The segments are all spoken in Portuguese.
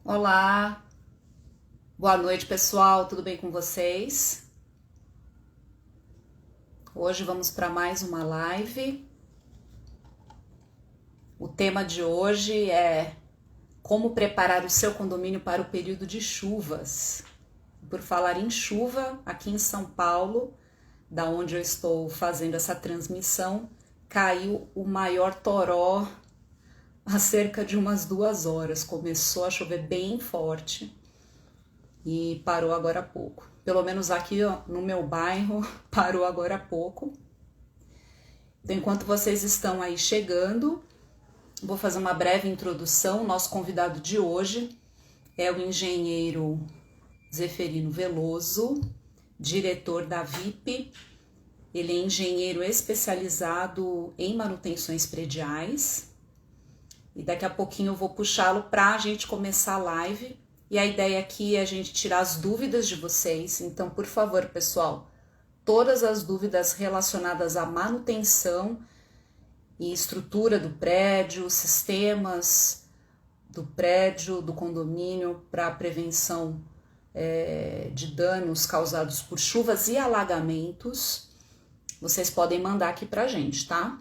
Olá, boa noite pessoal, tudo bem com vocês? Hoje vamos para mais uma live. O tema de hoje é como preparar o seu condomínio para o período de chuvas. Por falar em chuva, aqui em São Paulo, da onde eu estou fazendo essa transmissão, caiu o maior toró há cerca de umas 2 horas. Começou a chover bem forte e parou agora há pouco. Pelo menos aqui no meu bairro parou agora há pouco. Então, enquanto vocês estão aí chegando, vou fazer uma breve introdução. Nosso convidado de hoje é o engenheiro Zeferino Veloso, diretor da VIP. Ele é engenheiro especializado em manutenções prediais. E daqui a pouquinho eu vou puxá-lo para a gente começar a live. E a ideia aqui é a gente tirar as dúvidas de vocês. Então, por favor, pessoal, todas as dúvidas relacionadas à manutenção e estrutura do prédio, sistemas do prédio, do condomínio para prevenção de danos causados por chuvas e alagamentos, vocês podem mandar aqui para a gente, tá?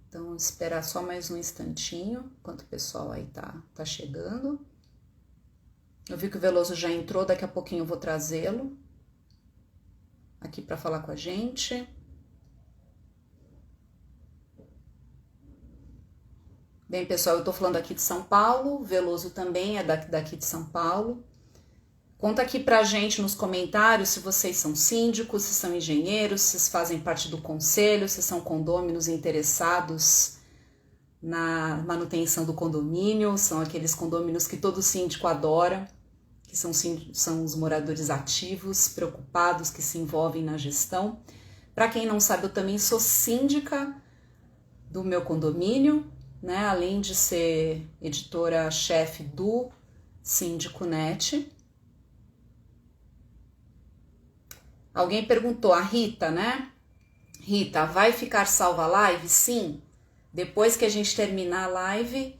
Então, esperar só mais um instantinho, enquanto o pessoal aí tá chegando. Eu vi que o Veloso já entrou, daqui a pouquinho eu vou trazê-lo aqui para falar com a gente. Bem, pessoal, eu tô falando aqui de São Paulo, o Veloso também é daqui de São Paulo. Conta aqui pra gente nos comentários se vocês são síndicos, se são engenheiros, se fazem parte do conselho, se são condôminos interessados na manutenção do condomínio, são aqueles condôminos que todo síndico adora, que são os moradores ativos, preocupados, que se envolvem na gestão. Para quem não sabe, eu também sou síndica do meu condomínio, né? Além de ser editora-chefe do Síndico Net. Alguém perguntou, a Rita, né? Rita, vai ficar salva a live? Sim. Depois que a gente terminar a live,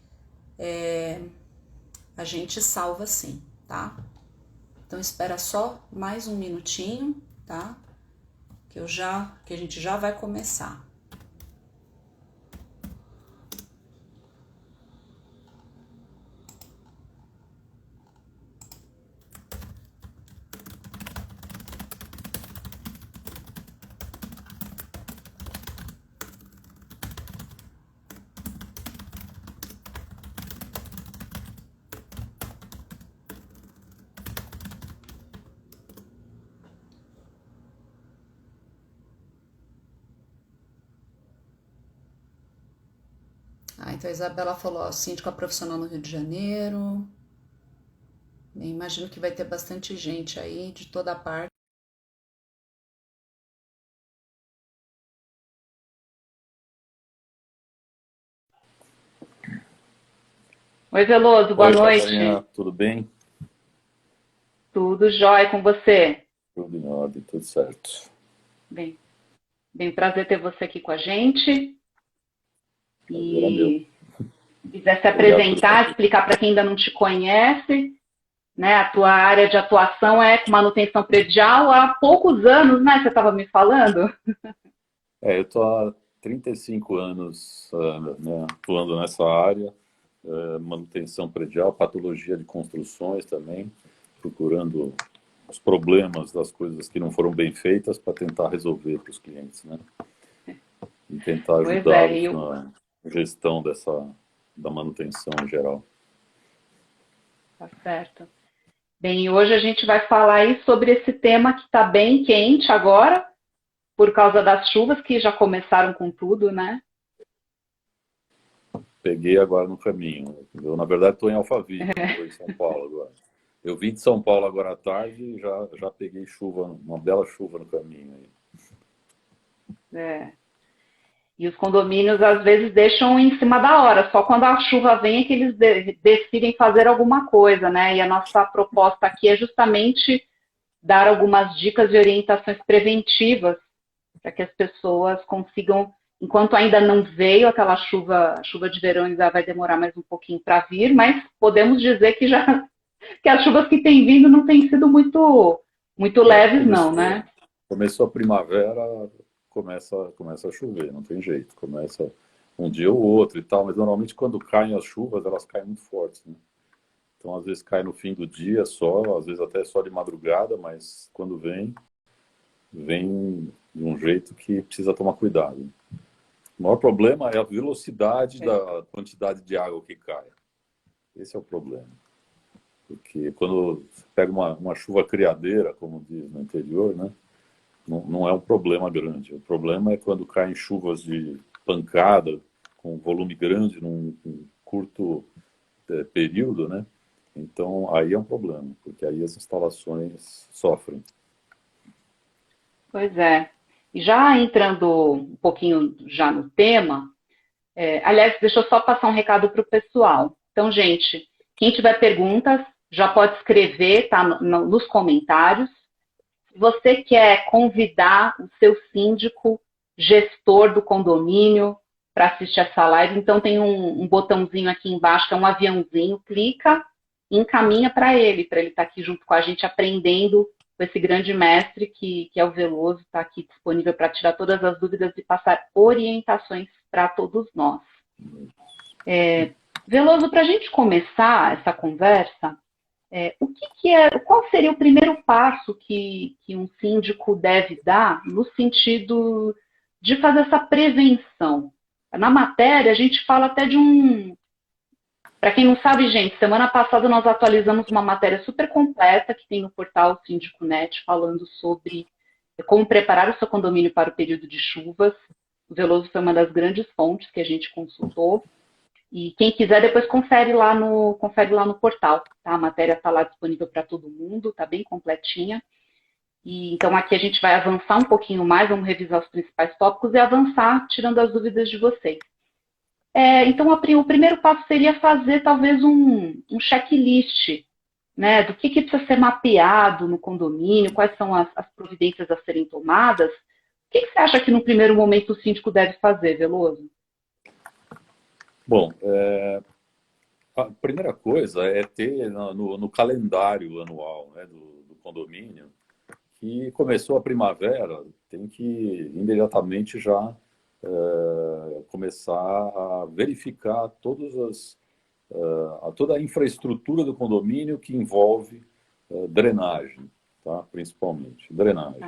a gente salva sim, tá? Então espera só mais um minutinho, tá? Que a gente já vai começar. Então a Isabela falou, ó, síndica profissional no Rio de Janeiro. Bem, imagino que vai ter bastante gente aí de toda parte. Oi, Veloso, boa Oi, noite. Catarina, tudo bem? Tudo jóia com você? Tudo em ordem, tudo certo. Bem, bem, prazer ter você aqui com a gente. Prazer é meu. E quiser se Obrigado por estar apresentar, aqui. explicar para quem ainda não te conhece, né? A tua área de atuação é com manutenção predial há poucos anos, né? Você estava me falando? Eu estou há 35 anos né, atuando nessa área, manutenção predial, patologia de construções também, procurando os problemas das coisas que não foram bem feitas para tentar resolver para os clientes, né? E tentar Pois é, ajudá-los na gestão da manutenção em geral. tá certo. Bem, hoje a gente vai falar aí sobre esse tema que está bem quente agora, por causa das chuvas que já começaram com tudo, né? Peguei agora no caminho. Eu, na verdade, estou em Alphaville, não estou em São Paulo agora. Eu vim de São Paulo agora à tarde e já peguei chuva, uma bela chuva no caminho aí. É. E os condomínios às vezes deixam em cima da hora, só quando a chuva vem é que eles decidem fazer alguma coisa, né? E a nossa proposta aqui é justamente dar algumas dicas e orientações preventivas para que as pessoas consigam enquanto ainda não veio aquela chuva de verão, ainda vai demorar mais um pouquinho para vir, mas podemos dizer que já que as chuvas que têm vindo não têm sido muito leves, não, né? Começou a primavera, começa a chover, não tem jeito. Começa um dia ou outro e tal, mas normalmente quando caem as chuvas, elas caem muito fortes, né? Então, às vezes cai no fim do dia só, às vezes até só de madrugada, mas quando vem de um jeito que precisa tomar cuidado. O maior problema é a velocidade da quantidade de água que cai. Esse é o problema. Porque quando você pega uma chuva criadeira, como diz no interior, né, não é um problema grande. O problema é quando caem chuvas de pancada, com volume grande, num curto período, né? Então, aí é um problema, porque aí as instalações sofrem. Pois é. E já entrando um pouquinho já no tema, aliás, deixa eu só passar um recado para o pessoal. Então, gente, quem tiver perguntas, já pode escrever, tá, nos comentários. Se você quer convidar o seu síndico, gestor do condomínio, para assistir essa live, então tem um botãozinho aqui embaixo, que é um aviãozinho, clica e encaminha para ele estar aqui junto com a gente, aprendendo com esse grande mestre que é o Veloso, está aqui disponível para tirar todas as dúvidas e passar orientações para todos nós. Veloso, para a gente começar essa conversa, qual seria o primeiro passo que um síndico deve dar no sentido de fazer essa prevenção? Na matéria, a gente fala até de um... Para quem não sabe, gente, semana passada nós atualizamos uma matéria super completa que tem no portal Síndico Net, falando sobre como preparar o seu condomínio para o período de chuvas. O Veloso foi uma das grandes fontes que a gente consultou. E quem quiser, depois confere lá no portal. Tá? A matéria está lá disponível para todo mundo, está bem completinha. E, então, aqui a gente vai avançar um pouquinho mais, vamos revisar os principais tópicos e avançar, tirando as dúvidas de vocês. Então, o primeiro passo seria fazer, talvez, um checklist, né, do que precisa ser mapeado no condomínio, quais são as providências a serem tomadas. O que você acha que, no primeiro momento, o síndico deve fazer, Veloso? Bom, a primeira coisa é ter no calendário anual, né, do condomínio, que começou a primavera, tem que imediatamente já começar a verificar toda a infraestrutura do condomínio que envolve drenagem, tá? Principalmente, drenagem.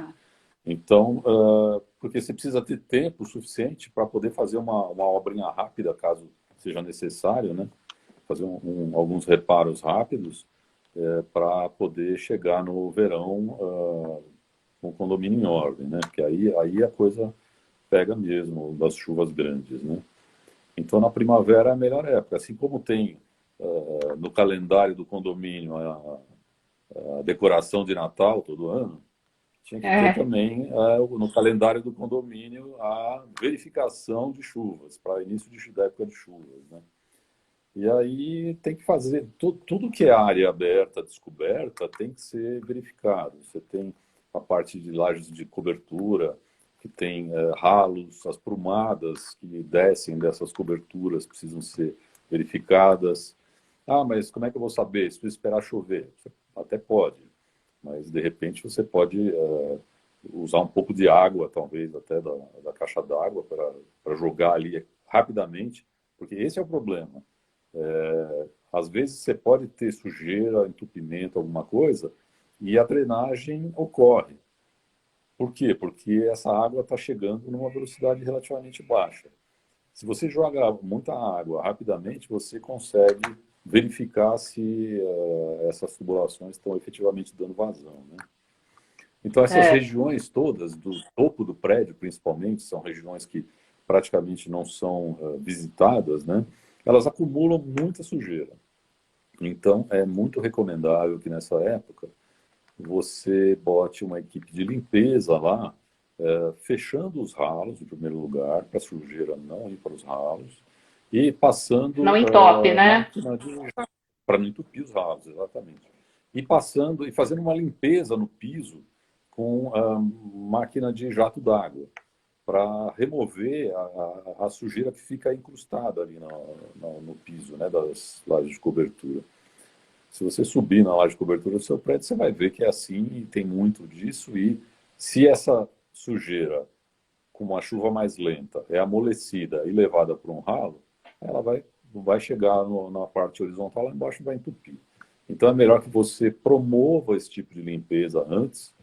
Então, porque você precisa ter tempo suficiente para poder fazer uma obrinha rápida, caso seja necessário, né? Fazer alguns reparos rápidos para poder chegar no verão com o condomínio em ordem, né? Porque aí a coisa pega mesmo das chuvas grandes, né? Então, na primavera é a melhor época. Assim como tem no calendário do condomínio a decoração de Natal todo ano, tinha que ter também no calendário do condomínio a verificação de chuvas, para início da época de chuvas, né? E aí tem que fazer, tudo que é área aberta, descoberta, tem que ser verificado. Você tem a parte de lajes de cobertura, que tem ralos, as prumadas que descem dessas coberturas precisam ser verificadas. Ah, mas como é que eu vou saber? Se eu esperar chover? Você até pode, mas de repente você pode usar um pouco de água, talvez até da caixa d'água, para jogar ali rapidamente, porque esse é o problema. Às vezes você pode ter sujeira, entupimento, alguma coisa, e a drenagem ocorre. Por quê? Porque essa água está chegando numa velocidade relativamente baixa. Se você joga muita água rapidamente, você consegue verificar se essas tubulações estão efetivamente dando vazão, né? Então, essas regiões todas, do topo do prédio, principalmente, são regiões que praticamente não são visitadas, né? Elas acumulam muita sujeira. Então, é muito recomendável que nessa época você bote uma equipe de limpeza lá, fechando os ralos, em primeiro lugar, para a sujeira não ir para os ralos, e passando... Não entope, né? Para não entupir os ralos, exatamente. E passando e fazendo uma limpeza no piso com a máquina de jato d'água, para remover a sujeira que fica incrustada ali no piso, né, das lajes de cobertura. Se você subir na laje de cobertura do seu prédio, você vai ver que é assim e tem muito disso. E se essa sujeira, com uma chuva mais lenta, é amolecida e levada para um ralo, ela vai chegar na parte horizontal lá embaixo e vai entupir. Então é melhor que você promova esse tipo de limpeza antes,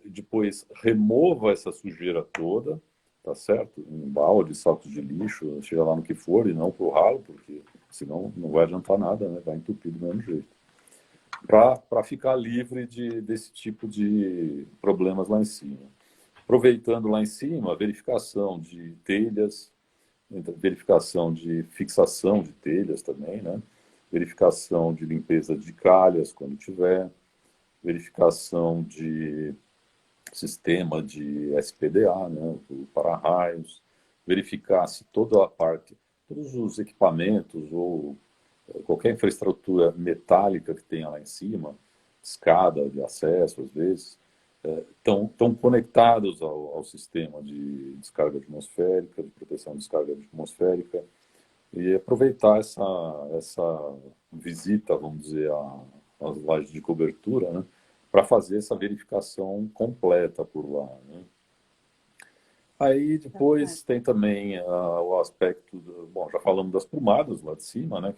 depois remova essa sujeira toda, tá certo? Em balde, sacos de lixo, seja lá no que for, e não para o ralo, porque senão não vai adiantar nada, né? Vai entupir do mesmo jeito. Para ficar livre desse tipo de problemas lá em cima. Aproveitando lá em cima, a verificação de telhas, verificação de fixação de telhas também, né? Verificação de limpeza de calhas quando tiver, verificação de sistema de SPDA, né? O para-raios, verificar se toda a parte, todos os equipamentos ou qualquer infraestrutura metálica que tenha lá em cima, escada de acesso às vezes, estão conectados ao sistema de descarga atmosférica, de proteção de descarga atmosférica, e aproveitar essa visita, vamos dizer, às lajes de cobertura, né, para fazer essa verificação completa por lá. Né. Aí depois tem também o aspecto, bom, já falamos das prumadas lá de cima, né,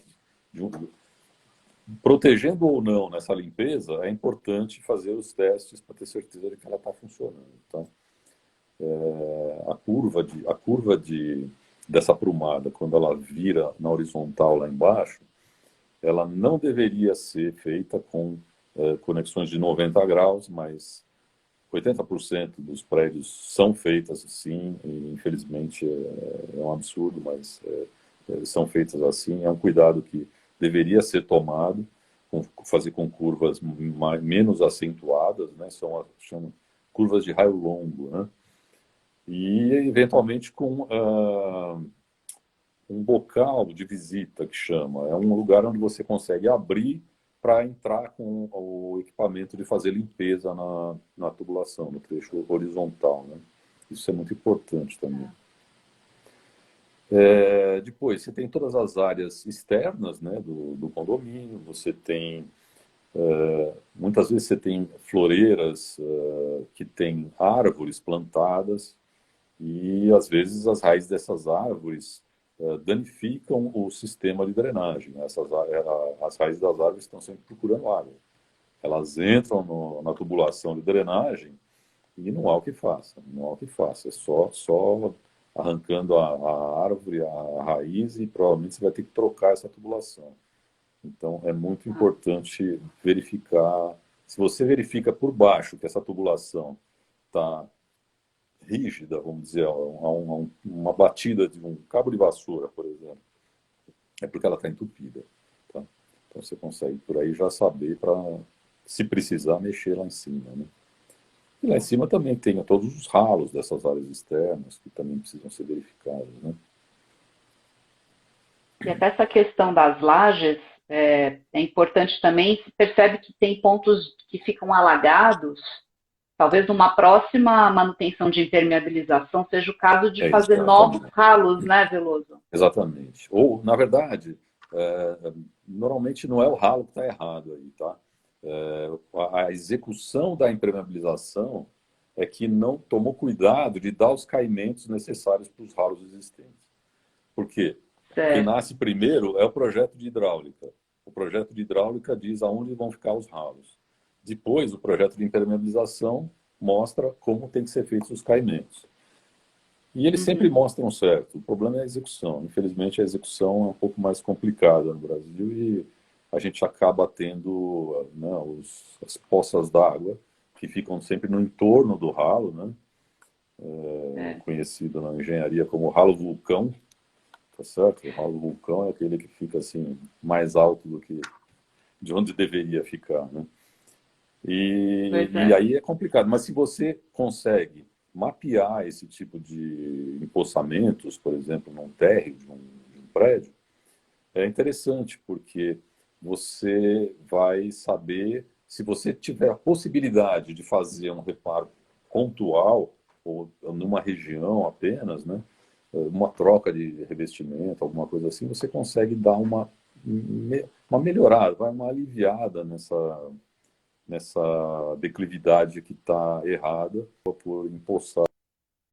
protegendo ou não nessa limpeza, é importante fazer os testes para ter certeza de que ela está funcionando. Então, a curva dessa prumada, quando ela vira na horizontal lá embaixo, ela não deveria ser feita com conexões de 90 graus, mas 80% dos prédios são feitas assim, e infelizmente é um absurdo, mas são feitas assim. É um cuidado que deveria ser tomado, fazer com curvas menos acentuadas, né? Chamam curvas de raio longo, né? E eventualmente com um bocal de visita, que chama. É um lugar onde você consegue abrir para entrar com o equipamento de fazer limpeza na tubulação, no trecho horizontal, né? Isso é muito importante também. Depois, você tem todas as áreas externas, né, do condomínio, você tem, muitas vezes você tem floreiras que têm árvores plantadas e, às vezes, as raízes dessas árvores danificam o sistema de drenagem. As raízes das árvores estão sempre procurando água. Elas entram na tubulação de drenagem e não há o que faça, não há o que faça, é só arrancando a árvore, a raiz, e provavelmente você vai ter que trocar essa tubulação. Então, é muito importante verificar. Se você verifica por baixo que essa tubulação está rígida, vamos dizer, uma batida de um cabo de vassoura, por exemplo, é porque ela está entupida. Tá? Então, você consegue por aí já saber para, se precisar, mexer lá em cima, né? E lá em cima também tem todos os ralos dessas áreas externas que também precisam ser verificados, né? E até essa questão das lajes é importante também, se percebe que tem pontos que ficam alagados, talvez numa próxima manutenção de impermeabilização seja o caso de fazer novos ralos, né, Veloso? Exatamente. Ou, na verdade, normalmente não é o ralo que está errado aí, tá? A execução da impermeabilização é que não tomou cuidado de dar os caimentos necessários para os ralos existentes. Por quê? Quem nasce primeiro é o projeto de hidráulica. O projeto de hidráulica diz aonde vão ficar os ralos. Depois, o projeto de impermeabilização mostra como tem que ser feitos os caimentos. E eles sempre mostram certo. O problema é a execução. Infelizmente, a execução é um pouco mais complicada no Brasil e a gente acaba tendo, né, as poças d'água que ficam sempre no entorno do ralo, né? Conhecido na engenharia como ralo vulcão, tá certo? O ralo vulcão é aquele que fica assim mais alto do que de onde deveria ficar, né? E aí é complicado. Mas se você consegue mapear esse tipo de empoçamentos, por exemplo, num térreo de um prédio, é interessante, porque você vai saber, se você tiver a possibilidade de fazer um reparo pontual, ou numa região apenas, né? Uma troca de revestimento, alguma coisa assim, você consegue dar uma melhorada, uma aliviada nessa declividade que está errada por empoçar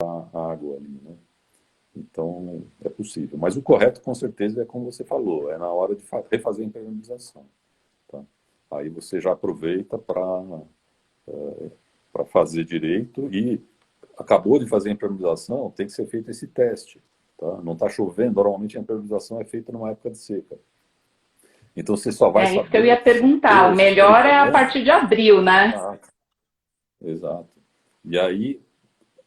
a água ali, né? Então, é possível. Mas o correto, com certeza, é como você falou, é na hora de refazer a impermeabilização. Tá? Aí você já aproveita para fazer direito e acabou de fazer a impermeabilização, tem que ser feito esse teste. Tá? Não está chovendo, normalmente a impermeabilização é feita numa época de seca. Então você só vai É isso que eu saber ia se perguntar. deu O esses melhor é a medicamentos. partir de abril, né? Exato. Exato. E aí,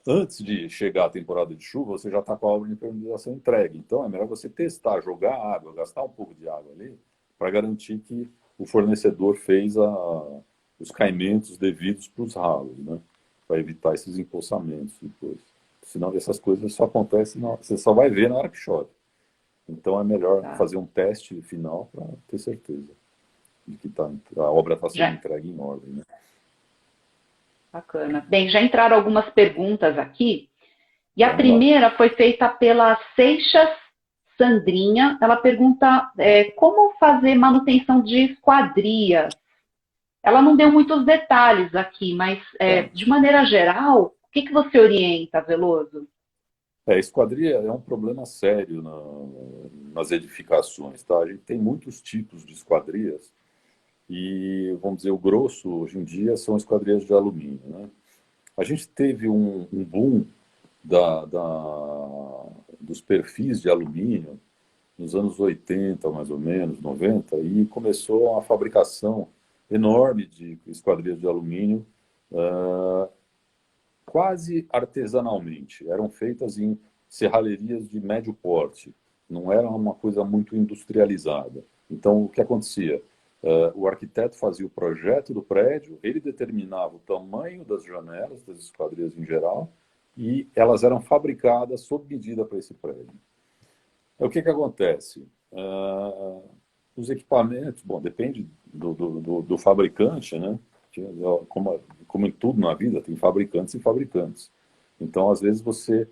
antes de chegar a temporada de chuva, você já está com a obra de impermeabilização entregue. Então é melhor você testar, jogar água, gastar um pouco de água ali, para garantir que o fornecedor fez os caimentos devidos para os ralos, né? Para evitar esses empoçamentos depois. Senão essas coisas só acontecem, você só vai ver na hora que chove. Então é melhor Tá. fazer um teste final para ter certeza de que a obra está sendo Já, entregue em ordem, né? bacana. Bem, já entraram algumas perguntas aqui. E a Vamos lá. primeira foi feita pela Seixas Sandrinha. Ela pergunta como fazer manutenção de esquadrias. Ela não deu muitos detalhes aqui, mas Tá. de maneira geral, o que que você orienta, Veloso? Esquadria é um problema sério nas edificações, tá? A gente tem muitos tipos de esquadrias e, vamos dizer, o grosso hoje em dia são esquadrias de alumínio, né? A gente teve um boom dos perfis de alumínio nos anos 80, mais ou menos, 90, e começou a fabricação enorme de esquadrias de alumínio, quase artesanalmente. Eram feitas em serralherias de médio porte, não era uma coisa muito industrializada. Então, o que acontecia? O arquiteto fazia o projeto do prédio, ele determinava o tamanho das janelas, das esquadrias em geral, e elas eram fabricadas sob medida para esse prédio. O que acontece? Os equipamentos, bom, depende do fabricante, né? Como em tudo na vida, tem fabricantes e fabricantes. Então, às vezes, você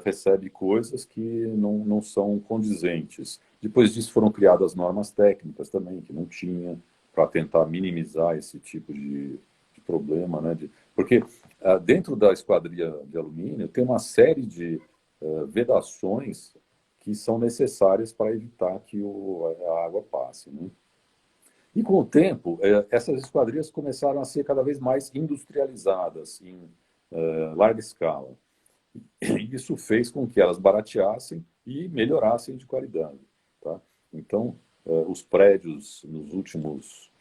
recebe coisas que não são condizentes. Depois disso, foram criadas normas técnicas também, que não tinha, para tentar minimizar esse tipo de problema, né? Porque dentro da esquadria de alumínio tem uma série de vedações que são necessárias para evitar que a água passe, né? E com o tempo, essas esquadrias começaram a ser cada vez mais industrializadas em larga escala. E isso fez com que elas barateassem e melhorassem de qualidade. Tá? Então, os prédios nos últimos,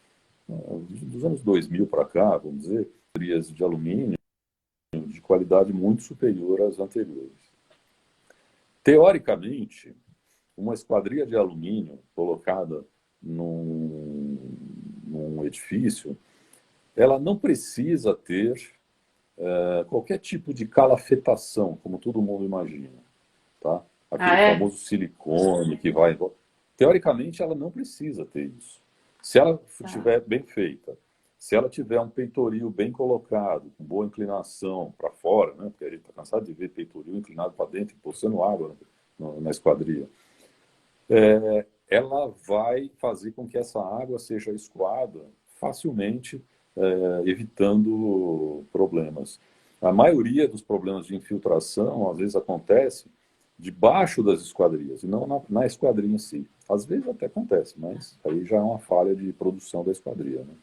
dos anos 2000 para cá, vamos dizer, esquadrias de alumínio de qualidade muito superior às anteriores. Teoricamente, uma esquadria de alumínio colocada num edifício, ela não precisa ter qualquer tipo de calafetação, como todo mundo imagina. Tá? Aquele famoso silicone que vai... Teoricamente, ela não precisa ter isso. Se ela estiver bem feita, se ela tiver um peitoril bem colocado, com boa inclinação para fora, né? Porque a gente está cansado de ver peitoril inclinado para dentro e poçando água na esquadria, ela vai fazer com que essa água seja escoada facilmente, evitando problemas. A maioria dos problemas de infiltração, às vezes, acontece debaixo das esquadrias, e não na esquadria em si. Às vezes até acontece, mas aí já é uma falha de produção da esquadria, né?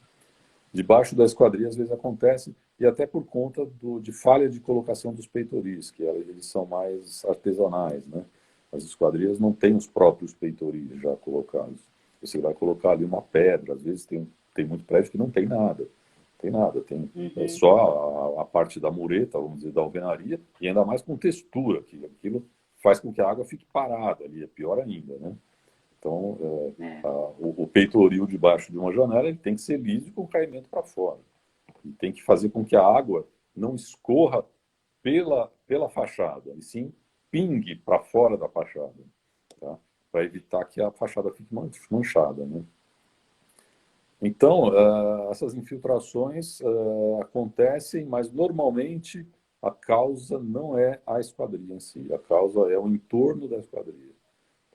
Debaixo da esquadria, às vezes acontece, e até por conta de falha de colocação dos peitoris, que eles são mais artesanais, né? As esquadrias não têm os próprios peitoris já colocados. Você vai colocar ali uma pedra, às vezes tem muito prédio que não tem nada. Tem nada, tem só a parte da mureta, vamos dizer, da alvenaria, e ainda mais com textura, que aquilo faz com que a água fique parada ali, é pior ainda, né? Então, o peitoril debaixo de uma janela ele tem que ser liso com caimento para fora. E tem que fazer com que a água não escorra pela fachada, e sim pingue para fora da fachada, tá? Para evitar que a fachada fique manchada, né? Então, essas infiltrações acontecem, mas normalmente a causa não é a esquadria em si, a causa é o entorno da esquadria.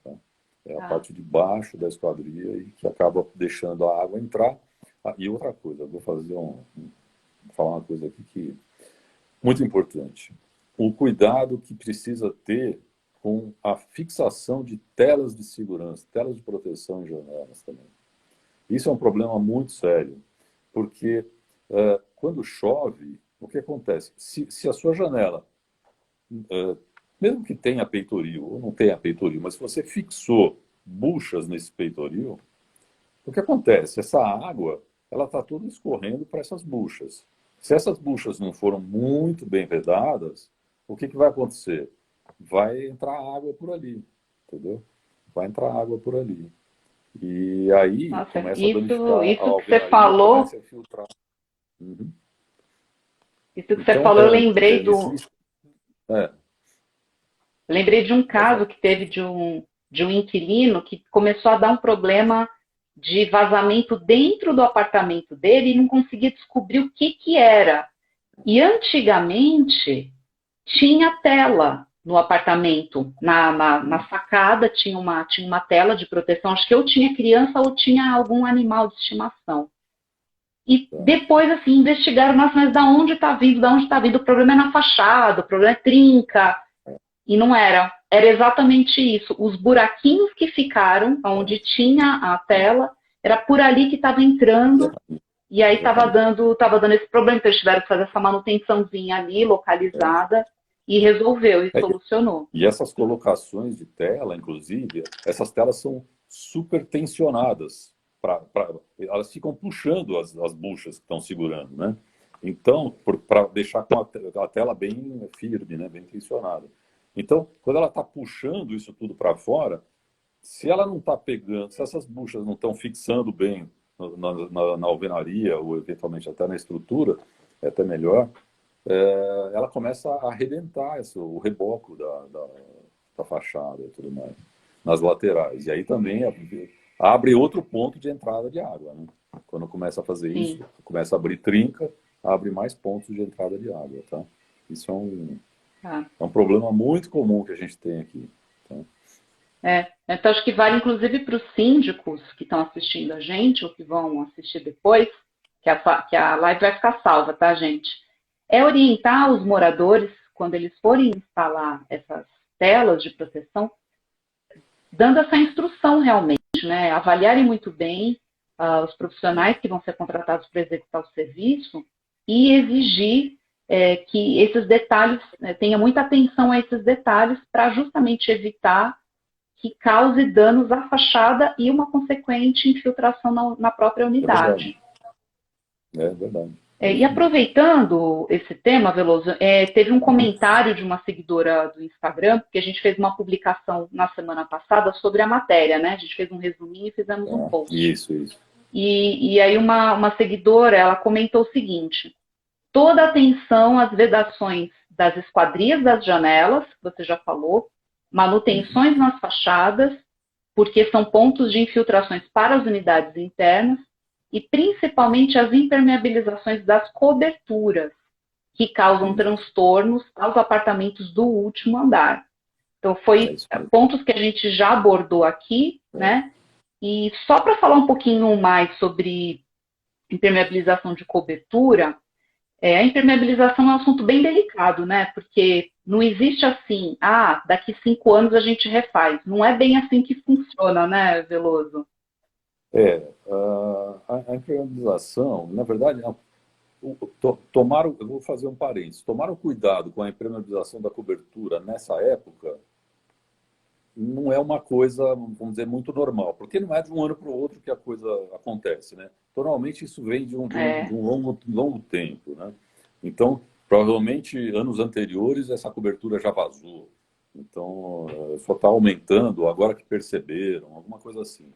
Tá? É a parte de baixo da esquadria e que acaba deixando a água entrar. E outra coisa, eu vou falar uma coisa aqui que muito importante. O cuidado que precisa ter com a fixação de telas de segurança, telas de proteção em janelas também. Isso é um problema muito sério, porque quando chove, o que acontece? Se a sua janela, mesmo que tenha peitoril ou não tenha peitoril, mas se você fixou buchas nesse peitoril, o que acontece? Essa água, ela está toda escorrendo para essas buchas. Se essas buchas não foram muito bem vedadas, o que vai acontecer? Vai entrar água por ali, entendeu? Vai entrar água por ali. E aí Nossa, começa a danificar a isso que você alvenaria, falou, começa a filtrar. Uhum. isso que você Então, falou, eu lembrei existe... lembrei de um caso que teve de um inquilino que começou a dar um problema de vazamento dentro do apartamento dele e não conseguia descobrir o que era. E antigamente tinha tela no apartamento, na sacada tinha uma tela de proteção, acho que eu tinha criança ou tinha algum animal de estimação. E depois, assim, investigaram, nossa, mas da onde está vindo? Da onde está vindo? O problema é na fachada, o problema é trinca. E não era. Era exatamente isso. Os buraquinhos que ficaram, onde tinha a tela, era por ali que estava entrando, e aí estava dando esse problema. Então eles tiveram que fazer essa manutençãozinha ali, localizada, e resolveu, e solucionou. E essas colocações de tela, inclusive, essas telas são super tensionadas. Elas ficam puxando as buchas que estão segurando, né? Então, para deixar com a tela bem firme, né? Bem tensionada. Então, quando ela está puxando isso tudo para fora, se ela não está pegando, se essas buchas não estão fixando bem na alvenaria, ou eventualmente até na estrutura, é até melhor, ela começa a arrebentar o reboco da fachada e tudo mais, nas laterais. E aí também abre outro ponto de entrada de água, né? Quando começa a fazer isso, começa a abrir trinca, abre mais pontos de entrada de água, tá? Isso é um problema muito comum que a gente tem aqui. Tá? Então acho que vale inclusive para os síndicos que estão assistindo a gente, ou que vão assistir depois, que a live vai ficar salva, tá, gente? É orientar os moradores, quando eles forem instalar essas telas de proteção, dando essa instrução realmente, né? Avaliarem muito bem os profissionais que vão ser contratados para executar o serviço e exigir que esses detalhes, tenha muita atenção a esses detalhes para justamente evitar que cause danos à fachada e uma consequente infiltração na própria unidade. É verdade. E aproveitando esse tema, Veloso, teve um comentário de uma seguidora do Instagram, porque a gente fez uma publicação na semana passada sobre a matéria, né? A gente fez um resuminho e fizemos um post. Isso. E aí uma seguidora, ela comentou o seguinte: toda atenção às vedações das esquadrias das janelas, que você já falou, manutenções nas fachadas, porque são pontos de infiltrações para as unidades internas, e principalmente as impermeabilizações das coberturas, que causam transtornos aos apartamentos do último andar. Então, foi pontos que a gente já abordou aqui, né? E só para falar um pouquinho mais sobre impermeabilização de cobertura, a impermeabilização é um assunto bem delicado, né? Porque não existe assim, daqui 5 anos a gente refaz. Não é bem assim que funciona, né, Veloso? A impermeabilização, na verdade, eu vou fazer um parênteses, tomaram cuidado com a impermeabilização da cobertura nessa época, não é uma coisa, vamos dizer, muito normal, porque não é de um ano para o outro que a coisa acontece, né? Normalmente isso vem de um longo tempo, né? Então, provavelmente, anos anteriores, essa cobertura já vazou. Então, só está aumentando agora que perceberam, alguma coisa assim.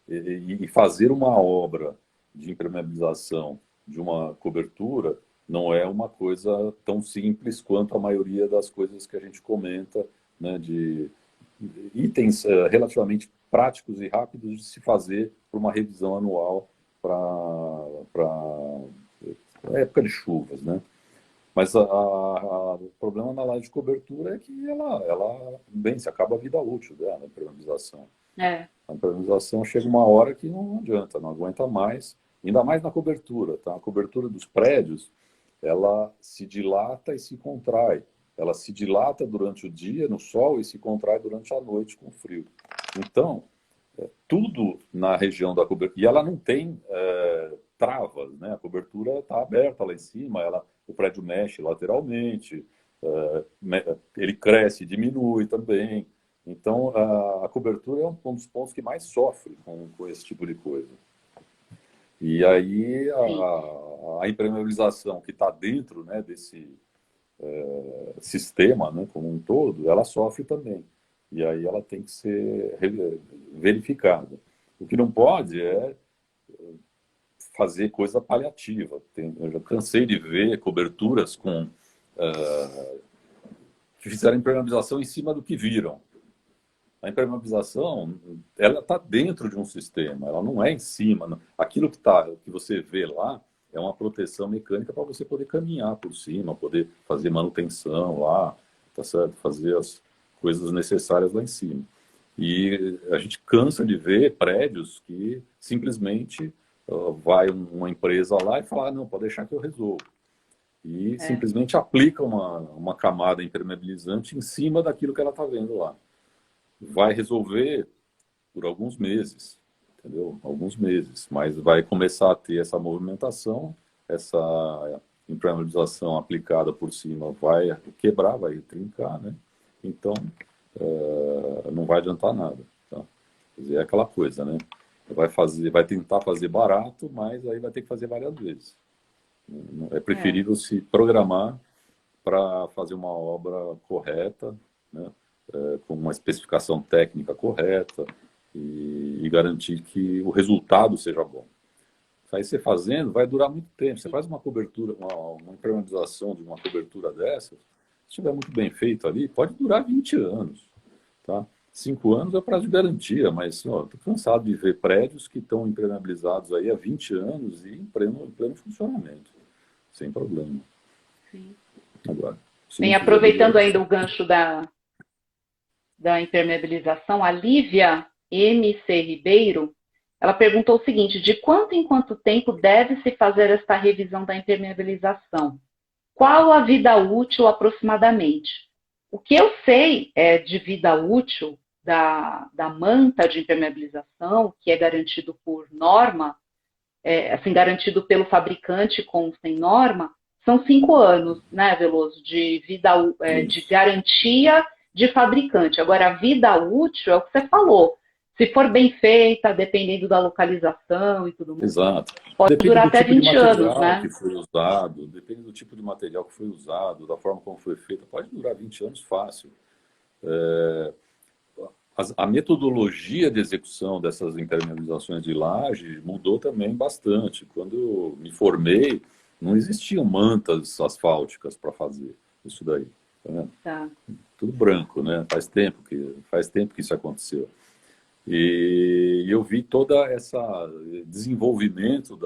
E fazer uma obra de impermeabilização de uma cobertura não é uma coisa tão simples quanto a maioria das coisas que a gente comenta, né, de itens relativamente práticos e rápidos de se fazer por uma revisão anual para a época de chuvas, né? Mas o problema na laje de cobertura é que bem, se acaba a vida útil dela, a impermeabilização. É, A impermeabilização chega uma hora que não adianta, não aguenta mais, ainda mais na cobertura, tá? A cobertura dos prédios, ela se dilata e se contrai. Ela se dilata durante o dia no sol e se contrai durante a noite com frio. Então, tudo na região da cobertura, e ela não tem travas, né? A cobertura está aberta lá em cima, o prédio mexe lateralmente, ele cresce, diminui também. Então, a cobertura é um dos pontos que mais sofre com esse tipo de coisa. E aí, sim. a impermeabilização que está dentro, né, desse sistema, né, como um todo, ela sofre também. E aí ela tem que ser verificada. O que não pode é fazer coisa paliativa. Eu já cansei de ver coberturas que fizeram impermeabilização em cima do que viram. A impermeabilização, ela está dentro de um sistema, ela não é em cima. Aquilo que você vê lá é uma proteção mecânica para você poder caminhar por cima, poder fazer manutenção lá, tá certo? Fazer as coisas necessárias lá em cima. E a gente cansa de ver prédios que simplesmente vai uma empresa lá e fala, não, pode deixar que eu resolvo. E simplesmente aplica uma camada impermeabilizante em cima daquilo que ela está vendo lá. Vai resolver por alguns meses, entendeu? Alguns meses, mas vai começar a ter essa movimentação, essa impermeabilização aplicada por cima vai quebrar, vai trincar, né? Então, não vai adiantar nada, tá? Quer dizer, é aquela coisa, né? Vai tentar fazer barato, mas aí vai ter que fazer várias vezes. É preferível se programar para fazer uma obra correta, né? Com uma especificação técnica correta e garantir que o resultado seja bom. Aí você fazendo, vai durar muito tempo. Você faz uma cobertura, uma impermeabilização de uma cobertura dessas, se estiver muito bem feito ali, pode durar 20 anos. Tá? 5 anos é o prazo de garantia, mas estou cansado de ver prédios que estão impermeabilizados aí há 20 anos e em pleno funcionamento, sem problema. Sim. Agora, Bem, aproveitando ainda o gancho da impermeabilização, a Lívia MC Ribeiro, ela perguntou o seguinte: de quanto em quanto tempo deve-se fazer esta revisão da impermeabilização? Qual a vida útil aproximadamente? O que eu sei de vida útil da manta de impermeabilização, que é garantido por norma, assim, garantido pelo fabricante com sem norma, são 5 anos, né, Veloso, de vida, de garantia de fabricante. Agora, a vida útil é o que você falou. Se for bem feita, dependendo da localização e tudo mais, exato. pode Depende durar do até tipo de 20 anos, material né? que foi usado, depende do tipo de material que foi usado, da forma como foi feita, pode durar 20 anos fácil. A metodologia de execução dessas impermeabilizações de laje mudou também bastante. Quando eu me formei, não existiam mantas asfálticas para fazer isso daí. Tá vendo? Tá. Tudo branco, né? Faz tempo que isso aconteceu. E eu vi toda essa desenvolvimento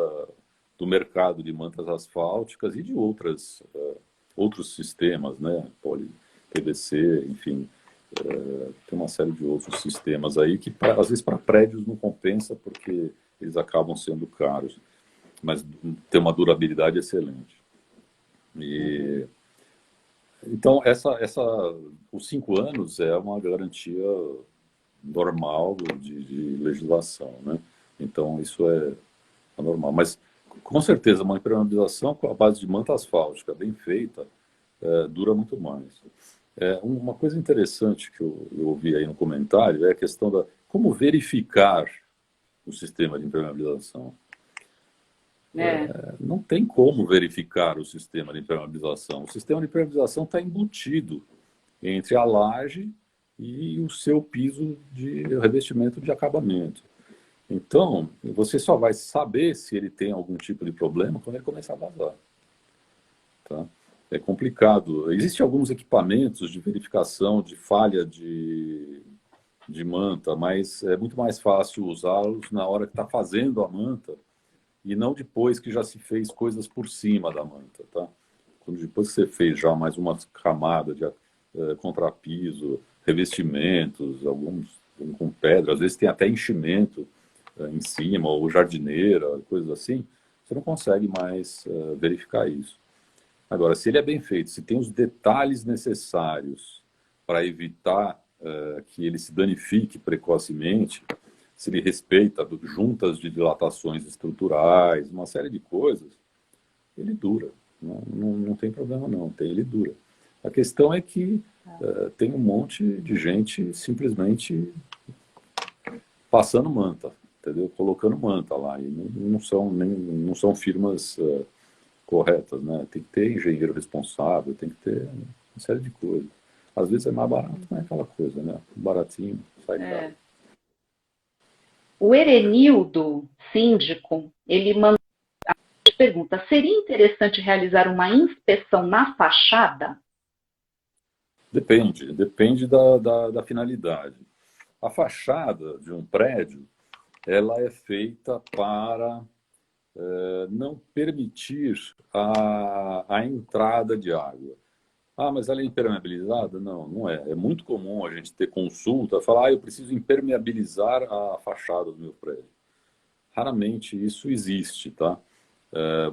do mercado de mantas asfálticas e de outros sistemas, né? PVC, enfim, tem uma série de outros sistemas aí que às vezes para prédios não compensa porque eles acabam sendo caros, mas tem uma durabilidade excelente. E então os 5 anos é uma garantia normal de legislação, né? Então isso é normal, mas com certeza uma impermeabilização com a base de manta asfáltica bem feita dura muito mais. Uma coisa interessante que eu ouvi aí no comentário é a questão da como verificar o sistema de impermeabilização. Não tem como verificar o sistema de impermeabilização. O sistema de impermeabilização está embutido entre a laje e o seu piso de revestimento de acabamento. Então, você só vai saber se ele tem algum tipo de problema quando ele começar a vazar. Tá? É complicado. Existem alguns equipamentos de verificação de falha de manta, mas é muito mais fácil usá-los na hora que está fazendo a manta e não depois que já se fez coisas por cima da manta. Tá? Então, depois que você fez já mais uma camada de contrapiso, revestimentos, alguns com pedra, às vezes tem até enchimento em cima, ou jardineira, coisas assim, você não consegue mais verificar isso. Agora, se ele é bem feito, se tem os detalhes necessários para evitar que ele se danifique precocemente, se ele respeita juntas de dilatações estruturais, uma série de coisas, ele dura. Não tem problema não, ele dura. A questão é que tem um monte de gente simplesmente passando manta, entendeu? Colocando manta lá, e não são firmas corretas, né? Tem que ter engenheiro responsável, tem que ter uma série de coisas. Às vezes é mais barato, não é aquela coisa, né? Baratinho, sai caro. O Erenildo, síndico, ele mandou a pergunta: seria interessante realizar uma inspeção na fachada? Depende da finalidade. A fachada de um prédio, ela é feita para não permitir a entrada de água. Ah, mas ela é impermeabilizada? Não, não é. É muito comum a gente ter consulta, falar, eu preciso impermeabilizar a fachada do meu prédio. Raramente isso existe, tá?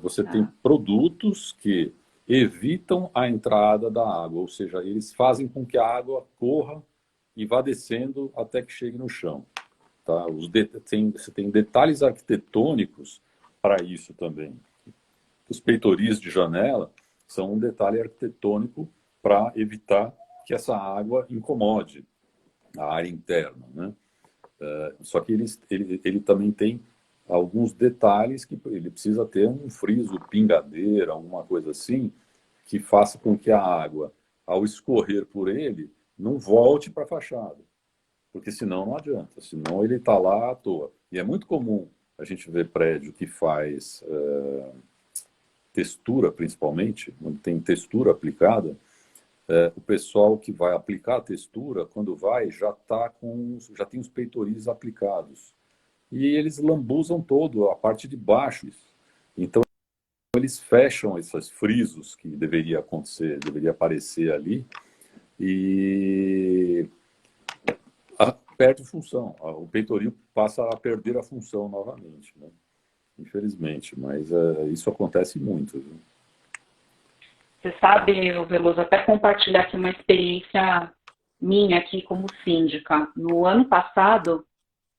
Você tem produtos que evitam a entrada da água, ou seja, eles fazem com que a água corra e vá descendo até que chegue no chão. Tá? Você tem detalhes arquitetônicos para isso também. Os peitoris de janela são um detalhe arquitetônico para evitar que essa água incomode a área interna, né? Só que ele também tem alguns detalhes que ele precisa ter um friso, pingadeira, alguma coisa assim, que faça com que a água, ao escorrer por ele, não volte para a fachada. Porque senão não adianta, senão ele está lá à toa. E é muito comum a gente ver prédio que faz textura, principalmente, quando tem textura aplicada, o pessoal que vai aplicar a textura, quando vai, já tem os peitoris aplicados. E eles lambuzam todo a parte de baixo. Então, eles fecham esses frisos que deveria aparecer ali, e perde função. O peitoril passa a perder a função novamente, né? Infelizmente, mas isso acontece muito. Viu? Você sabe, Veloso, até compartilhar aqui uma experiência minha aqui como síndica. No ano passado,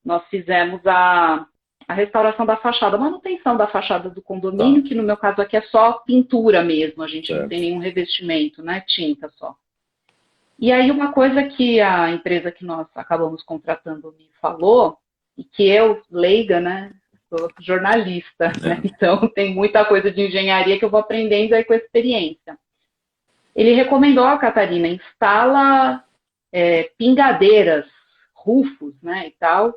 nós fizemos a restauração da fachada, a manutenção da fachada do condomínio, que no meu caso aqui é só pintura mesmo, a gente não tem nenhum revestimento, né? Tinta só. E aí uma coisa que a empresa que nós acabamos contratando me falou, e que eu, leiga, né? Sou jornalista, né? Então tem muita coisa de engenharia que eu vou aprendendo aí com a experiência. Ele recomendou a Catarina, instala pingadeiras, rufos, né, e tal,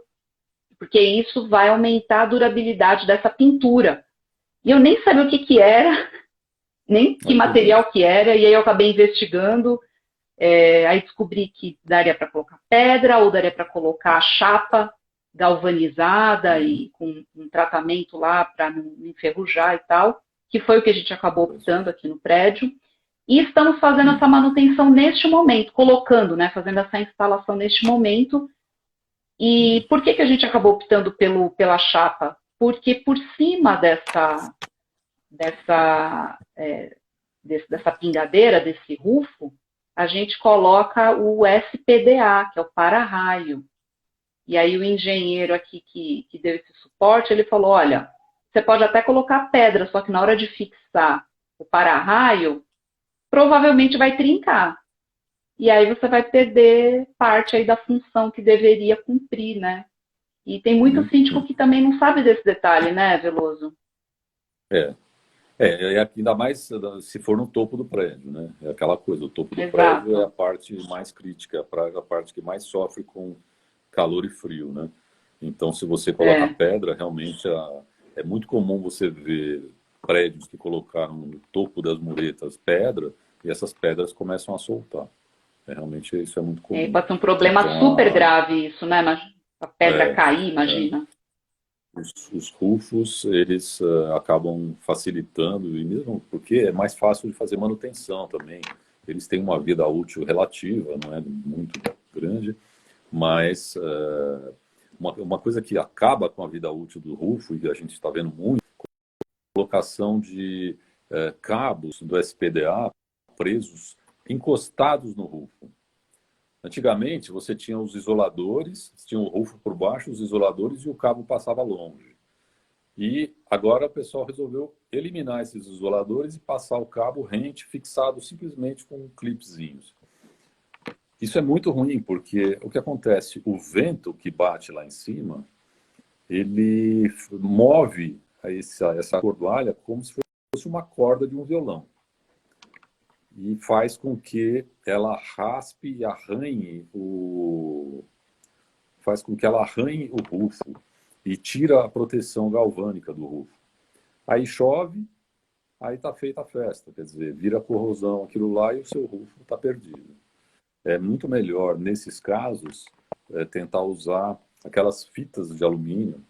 porque isso vai aumentar a durabilidade dessa pintura. E eu nem sabia o que era, nem que material que era, e aí eu acabei investigando, aí descobri que daria para colocar pedra, ou daria para colocar a chapa galvanizada e com um tratamento lá para não enferrujar e tal, que foi o que a gente acabou optando aqui no prédio. E estamos fazendo essa manutenção neste momento, colocando, né, fazendo essa instalação neste momento. E por que a gente acabou optando pela chapa? Porque por cima dessa pingadeira, desse rufo, a gente coloca o SPDA, que é o para-raio. E aí o engenheiro aqui que deu esse suporte, ele falou, olha, você pode até colocar pedra, só que na hora de fixar o para-raio, provavelmente vai trincar. E aí você vai perder parte aí da função que deveria cumprir, né? E tem muito síndico que também não sabe desse detalhe, né, Veloso? Ainda mais se for no topo do prédio, né? É aquela coisa, o topo do Exato. prédio é a parte mais crítica, a parte que mais sofre com calor e frio, né? Então, se você coloca pedra, realmente é muito comum você ver prédios que colocaram no topo das muretas pedra, e essas pedras começam a soltar. Realmente isso é muito comum. Pode ser um problema então, super grave isso, né? A pedra cair, imagina. os rufos, eles acabam facilitando, e mesmo porque é mais fácil de fazer manutenção também. Eles têm uma vida útil relativa, não é muito grande, mas uma coisa que acaba com a vida útil do rufo, e a gente está vendo muito, é a colocação de cabos do SPDA presos, encostados no rufo. Antigamente, você tinha os isoladores, tinha o rufo por baixo, os isoladores, e o cabo passava longe. E agora o pessoal resolveu eliminar esses isoladores e passar o cabo rente, fixado simplesmente com clipezinhos. Isso é muito ruim, porque o que acontece? O vento que bate lá em cima, ele move essa cordoalha como se fosse uma corda de um violão. E faz com que ela raspe e arranhe faz com que ela arranhe o rufo e tira a proteção galvânica do rufo. Aí chove, aí está feita a festa, quer dizer, vira corrosão aquilo lá e o seu rufo está perdido. É muito melhor, nesses casos, tentar usar aquelas fitas de alumínio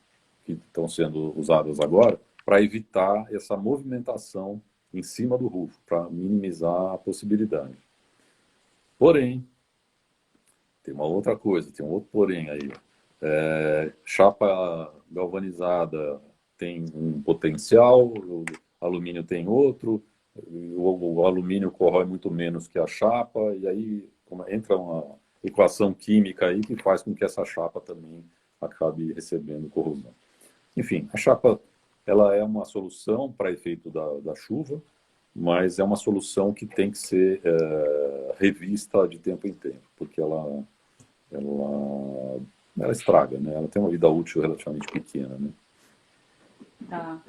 que estão sendo usadas agora para evitar essa movimentação em cima do rufo, para minimizar a possibilidade. Porém, tem uma outra coisa, tem um outro porém aí. Chapa galvanizada tem um potencial, o alumínio tem outro, o alumínio corrói muito menos que a chapa, e aí entra uma equação química aí que faz com que essa chapa também acabe recebendo corrosão. Enfim, a chapa ela é uma solução para efeito da chuva, mas é uma solução que tem que ser revista de tempo em tempo, porque ela estraga, né? Ela tem uma vida útil relativamente pequena, né? Tá.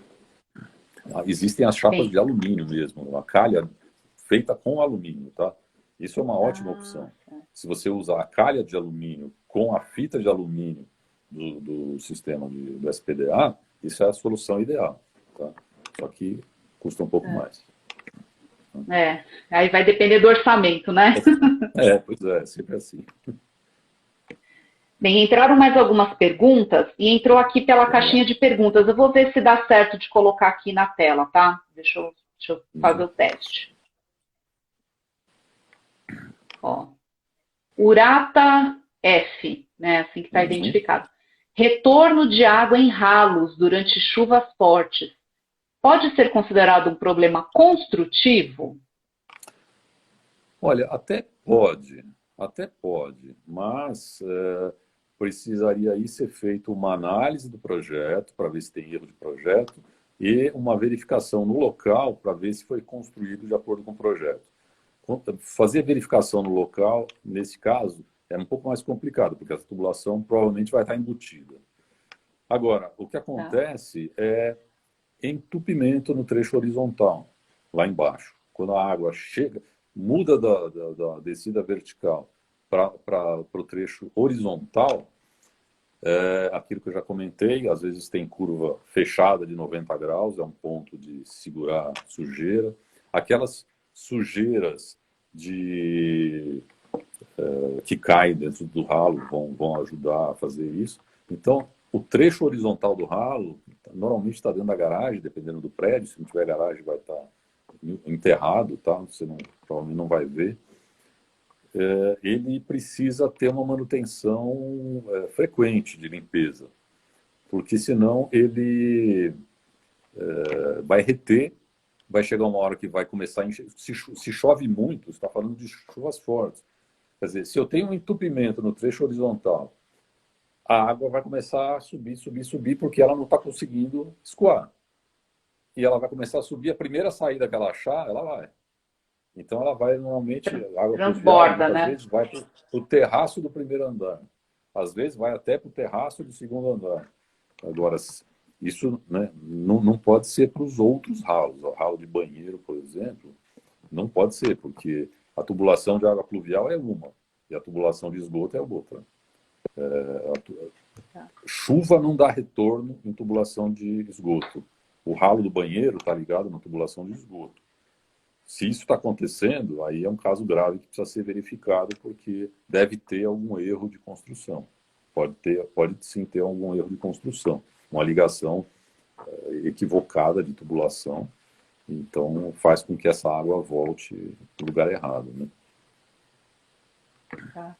Existem as chapas de alumínio mesmo, a calha feita com alumínio, tá? Isso é uma ótima opção. Se você usar a calha de alumínio com a fita de alumínio do sistema do SPDA, isso é a solução ideal, tá? Só que custa um pouco mais. Aí vai depender do orçamento, né? Pois é, sempre assim. Bem, entraram mais algumas perguntas e entrou aqui pela caixinha de perguntas. Eu vou ver se dá certo de colocar aqui na tela, tá? Deixa eu fazer o teste. Ó, Urata F, né? Assim que está identificado. Retorno de água em ralos durante chuvas fortes. Pode ser considerado um problema construtivo? Olha, até pode, mas precisaria aí ser feita uma análise do projeto para ver se tem erro de projeto e uma verificação no local para ver se foi construído de acordo com o projeto. Fazer verificação no local, nesse caso, é um pouco mais complicado, porque a tubulação provavelmente vai estar embutida. Agora, o que acontece é entupimento no trecho horizontal, lá embaixo. Quando a água chega, muda da descida vertical para o trecho horizontal, aquilo que eu já comentei, às vezes tem curva fechada de 90 graus, é um ponto de segurar sujeira. Aquelas sujeiras que caem dentro do ralo vão ajudar a fazer isso. Então, o trecho horizontal do ralo normalmente está dentro da garagem, dependendo do prédio. Se não tiver garagem, vai estar enterrado, tá? Você provavelmente não vai ver. Ele precisa ter uma manutenção frequente de limpeza, porque senão ele vai reter, vai chegar uma hora que vai começar a encher. Se chove muito, você está falando de chuvas fortes. Quer dizer, se eu tenho um entupimento no trecho horizontal, a água vai começar a subir, porque ela não está conseguindo escoar. E ela vai começar a subir, a primeira saída que ela achar, ela vai. Então ela vai normalmente, a água transborda, né? Às vezes vai para o terraço do primeiro andar. Às vezes vai até para o terraço do segundo andar. Agora, isso, né, não pode ser para os outros ralos. O ralo de banheiro, por exemplo, não pode ser, porque a tubulação de água pluvial é uma, e a tubulação de esgoto é outra. Chuva não dá retorno em tubulação de esgoto. O ralo do banheiro está ligado na tubulação de esgoto. Se isso está acontecendo, aí é um caso grave que precisa ser verificado, porque deve ter algum erro de construção. Pode sim ter algum erro de construção. uma ligação equivocada de tubulação, então faz com que essa água volte para o lugar errado, né? Tá.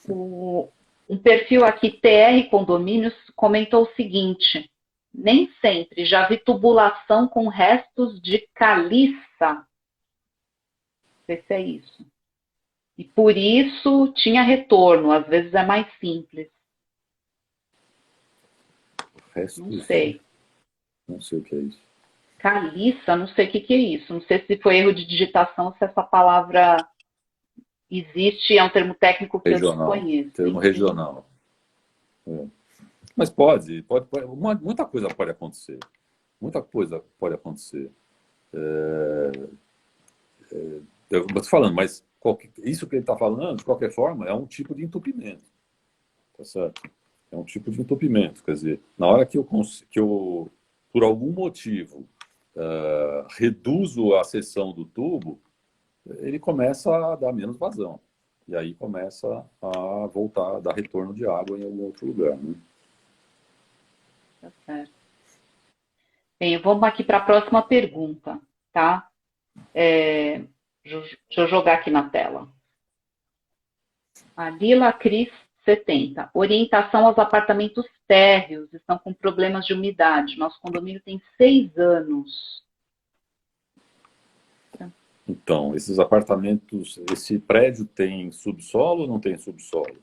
Um perfil aqui, TR Condomínios, comentou o seguinte: nem sempre já vi tubulação com restos de caliça. Não sei se é isso. E por isso tinha retorno, às vezes é mais simples. Não sei. Não sei o que é isso. Caliça, não sei o que é isso. Não sei se foi erro de digitação, se essa palavra existe, é um termo técnico que Regional, eu desconheço. termo regional. É. Mas pode, muita coisa pode acontecer. Muita coisa pode acontecer. Eu estou falando, mas isso que ele está falando, de qualquer forma, é um tipo de entupimento. Tá certo? É um tipo de entupimento. Quer dizer, na hora que eu por algum motivo, reduzo a seção do tubo, ele começa a dar menos vazão. E aí começa a voltar, a dar retorno de água em algum outro lugar. Né? Tá certo. Bem, vamos aqui para a próxima pergunta, tá? Deixa eu jogar aqui na tela. A Lila Cris 70. Orientação aos apartamentos térreos. Estão com problemas de umidade. Nosso condomínio tem 6 anos. Então, esses apartamentos, esse prédio tem subsolo ou não tem subsolo?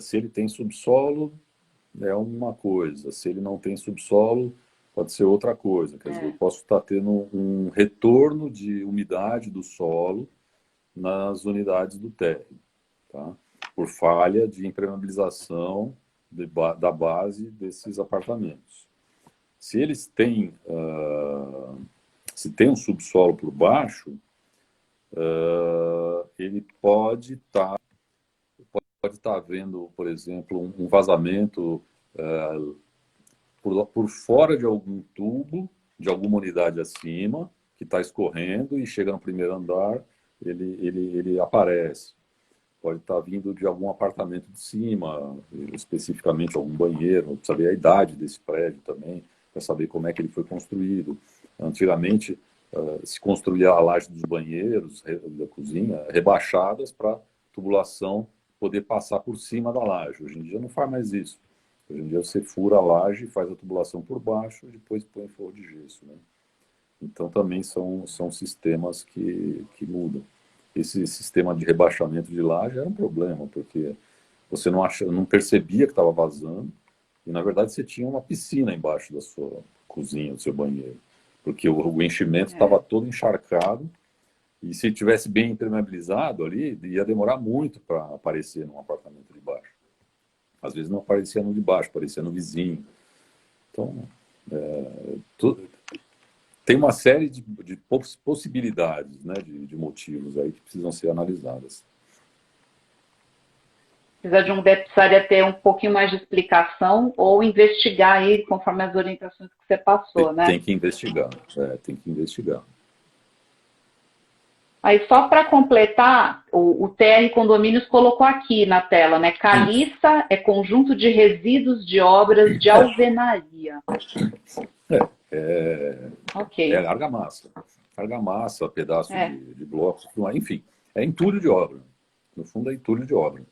Se ele tem subsolo, é uma coisa. Se ele não tem subsolo, pode ser outra coisa. Quer dizer, eu posso estar tendo um retorno de umidade do solo nas unidades do térreo, tá? Por falha de impermeabilização da base desses apartamentos. Se eles têm, se tem um subsolo por baixo, ele pode estar havendo, por exemplo, um vazamento por fora de algum tubo, de alguma unidade acima, que está escorrendo e chega no primeiro andar, ele aparece. Pode estar vindo de algum apartamento de cima, especificamente algum banheiro, para saber a idade desse prédio também, para saber como é que ele foi construído. Antigamente, se construía a laje dos banheiros, da cozinha, rebaixadas para tubulação poder passar por cima da laje. Hoje em dia não faz mais isso. Hoje em dia você fura a laje, faz a tubulação por baixo e depois põe forro de gesso. Né? Então também são sistemas que mudam. Esse sistema de rebaixamento de laje era um problema, porque você não percebia que estava vazando e, na verdade, você tinha uma piscina embaixo da sua cozinha, do seu banheiro, porque o enchimento estava todo encharcado e se tivesse bem impermeabilizado ali, ia demorar muito para aparecer num apartamento de baixo. Às vezes não aparecia no de baixo, aparecia no vizinho. Então, tem uma série de possibilidades, né, de motivos aí que precisam ser analisadas. Precisaria ter um pouquinho mais de explicação ou investigar aí conforme as orientações que você passou, né? Tem que investigar, tem que investigar. Aí, só para completar, o TR Condomínios colocou aqui na tela, né? Caliça é conjunto de resíduos de obras de alvenaria. É argamassa. Argamassa, pedaço de blocos, enfim, é entulho de obra. No fundo, é entulho de obra.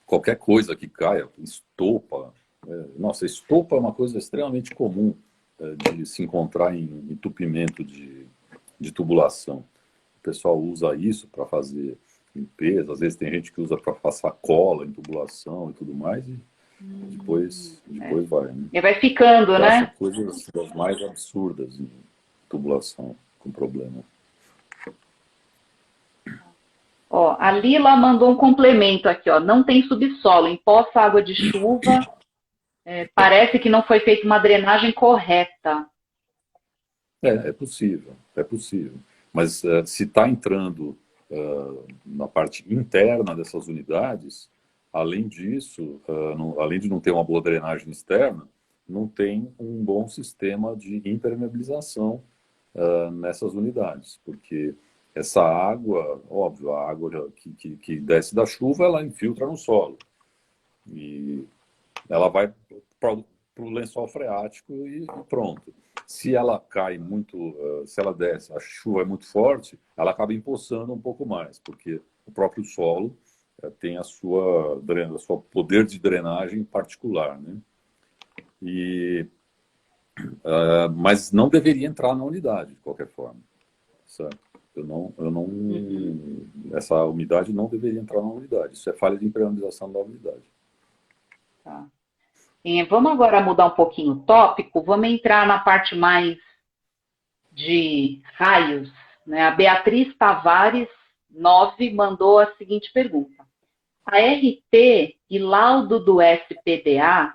Qualquer coisa que caia, estopa. Nossa, estopa é uma coisa extremamente comum de se encontrar em entupimento de tubulação. O pessoal usa isso para fazer limpeza, às vezes tem gente que usa para passar cola em tubulação e tudo mais, e depois vai. Né? E vai ficando, né? Coisas das mais absurdas em tubulação com problema. Ó, a Lila mandou um complemento aqui, ó. Não tem subsolo, empoça água de chuva. Parece que não foi feita uma drenagem correta. É possível, é possível. Mas se está entrando na parte interna dessas unidades, além disso, além de não ter uma boa drenagem externa, não tem um bom sistema de impermeabilização nessas unidades, porque essa água, óbvio, a água que desce da chuva, ela infiltra no solo. E ela vai o lençol freático e pronto. Se ela cai muito, se ela desce, a chuva é muito forte, ela acaba empoçando um pouco mais, porque o próprio solo tem a sua poder de drenagem particular, né? Mas não deveria entrar na unidade, de qualquer forma, certo? Essa umidade não deveria entrar na unidade. Isso é falha de impermeabilização da unidade. Tá. Vamos agora mudar um pouquinho o tópico, vamos entrar na parte mais de raios, né? A Beatriz Tavares 9 mandou a seguinte pergunta: a RT e laudo do SPDA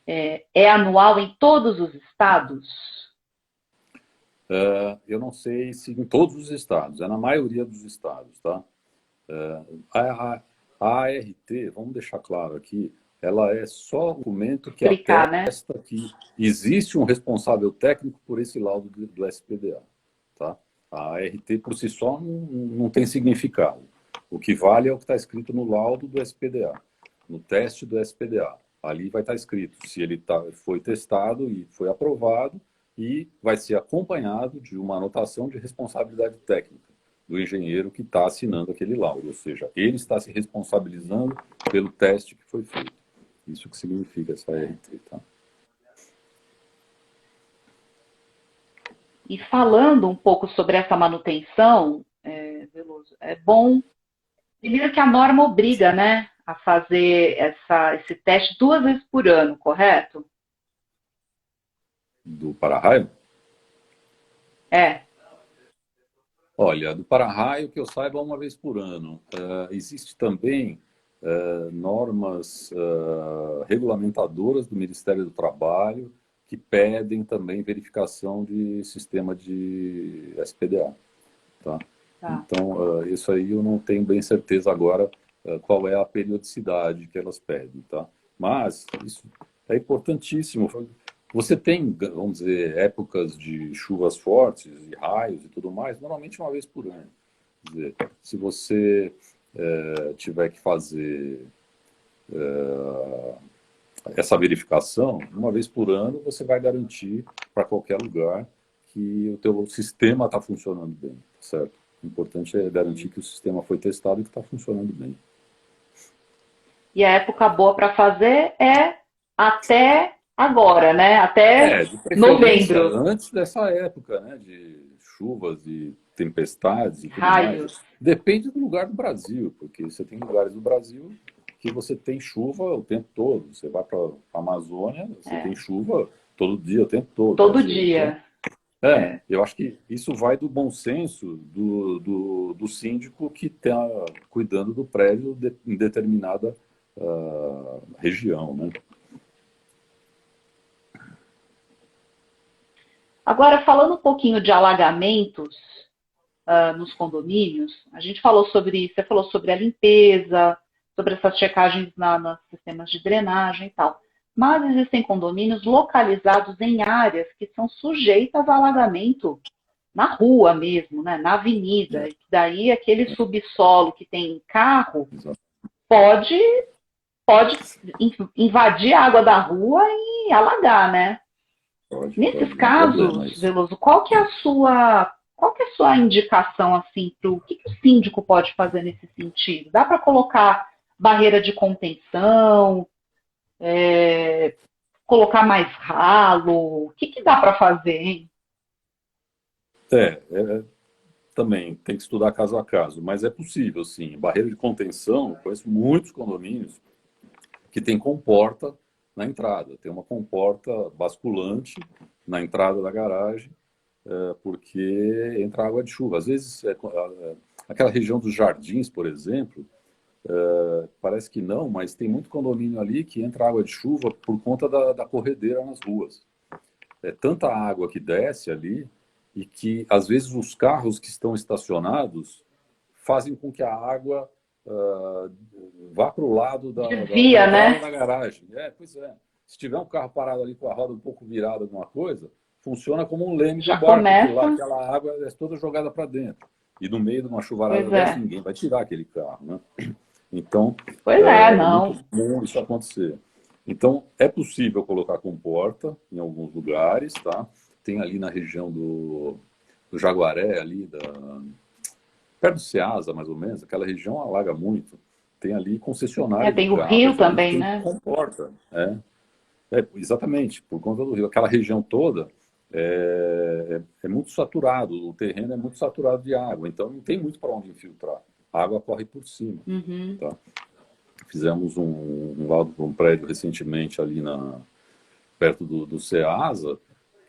é anual em todos os estados? Eu não sei se em todos os estados, é na maioria dos estados, tá? A ART, vamos deixar claro aqui, ela é só um documento que atesta, né, que existe um responsável técnico por esse laudo do SPDA, tá? A ART por si só não tem significado. O que vale é o que está escrito no laudo do SPDA, no teste do SPDA. Ali vai estar escrito se ele foi testado e foi aprovado, e vai ser acompanhado de uma anotação de responsabilidade técnica do engenheiro que está assinando aquele laudo, ou seja, ele está se responsabilizando pelo teste que foi feito. Isso que significa essa ART, tá? E falando um pouco sobre essa manutenção, Veloso, é bom, primeiro que a norma obriga, né, a fazer esse teste 2 vezes por ano, correto? Do para-raio? Olha, do para-raio, que eu saiba, 1 vez por ano. Existe também normas regulamentadoras do Ministério do Trabalho que pedem também verificação de sistema de SPDA. Tá? Então, isso aí eu não tenho bem certeza agora qual é a periodicidade que elas pedem. Tá? Mas isso é importantíssimo. Você tem, vamos dizer, épocas de chuvas fortes e raios e tudo mais, normalmente 1 vez por ano. Quer dizer, se você tiver que fazer essa verificação, 1 vez por ano, você vai garantir para qualquer lugar que o teu sistema está funcionando bem, certo? O importante é garantir que o sistema foi testado e que está funcionando bem. E a época boa para fazer é até agora, né? Até novembro. Antes dessa época, né? De chuvas e tempestades e tudo raios. Mais. Depende do lugar do Brasil, porque você tem lugares do Brasil que você tem chuva o tempo todo. Você vai para a Amazônia, você tem chuva todo dia, o tempo todo. Todo dia. Então, eu acho que isso vai do bom senso do síndico que está cuidando do prédio em determinada região, né? Agora, falando um pouquinho de alagamentos nos condomínios, você falou sobre a limpeza, sobre essas checagens nos sistemas de drenagem e tal. Mas existem condomínios localizados em áreas que são sujeitas a alagamento na rua mesmo, né, na avenida. E daí aquele subsolo que tem carro pode invadir a água da rua e alagar, né? Nesses casos, Veloso, qual que é a sua indicação assim para o que o síndico pode fazer nesse sentido? Dá para colocar barreira de contenção, colocar mais ralo? O que dá para fazer, hein? Também tem que estudar caso a caso, mas é possível, sim. Barreira de contenção, conheço muitos condomínios que tem comporta na entrada. Tem uma comporta basculante na entrada da garagem, porque entra água de chuva. Às vezes, aquela região dos jardins, por exemplo, parece que não, mas tem muito condomínio ali que entra água de chuva por conta da corredeira nas ruas. É tanta água que desce ali e que, às vezes, os carros que estão estacionados fazem com que a água vá para o lado da garagem. Pois é. Se tiver um carro parado ali com a roda um pouco virada, alguma coisa, funciona como um leme do barco. Aquela água é toda jogada para dentro. E no meio de uma chuvarada dessa, ninguém vai tirar aquele carro, né? Então, não. É muito comum isso acontecer. Então, é possível colocar comporta em alguns lugares, tá? Tem ali na região do Jaguaré, ali, perto do Ceasa, mais ou menos, aquela região alaga muito. Tem ali concessionária de Tem o Rio cabras, ali também, tem né? comporta. Exatamente, por conta do rio. Aquela região toda é muito saturado, o terreno é muito saturado de água, então não tem muito para onde infiltrar. A água corre por cima. Uhum. Tá? Fizemos um laudo para um prédio recentemente ali perto do Ceasa,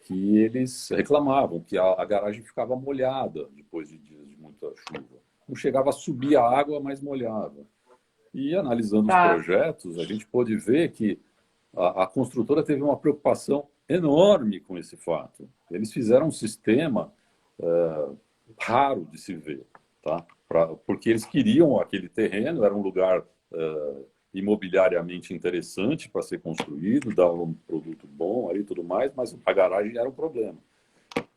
que eles reclamavam que a garagem ficava molhada depois de dias de muita chuva. Não chegava a subir a água, mas molhava. E analisando os Tá. projetos, a gente pôde ver que a construtora teve uma preocupação enorme com esse fato. Eles fizeram um sistema raro de se ver, tá? Porque eles queriam aquele terreno, era um lugar imobiliariamente interessante para ser construído, dava um produto bom ali e tudo mais, mas a garagem era um problema.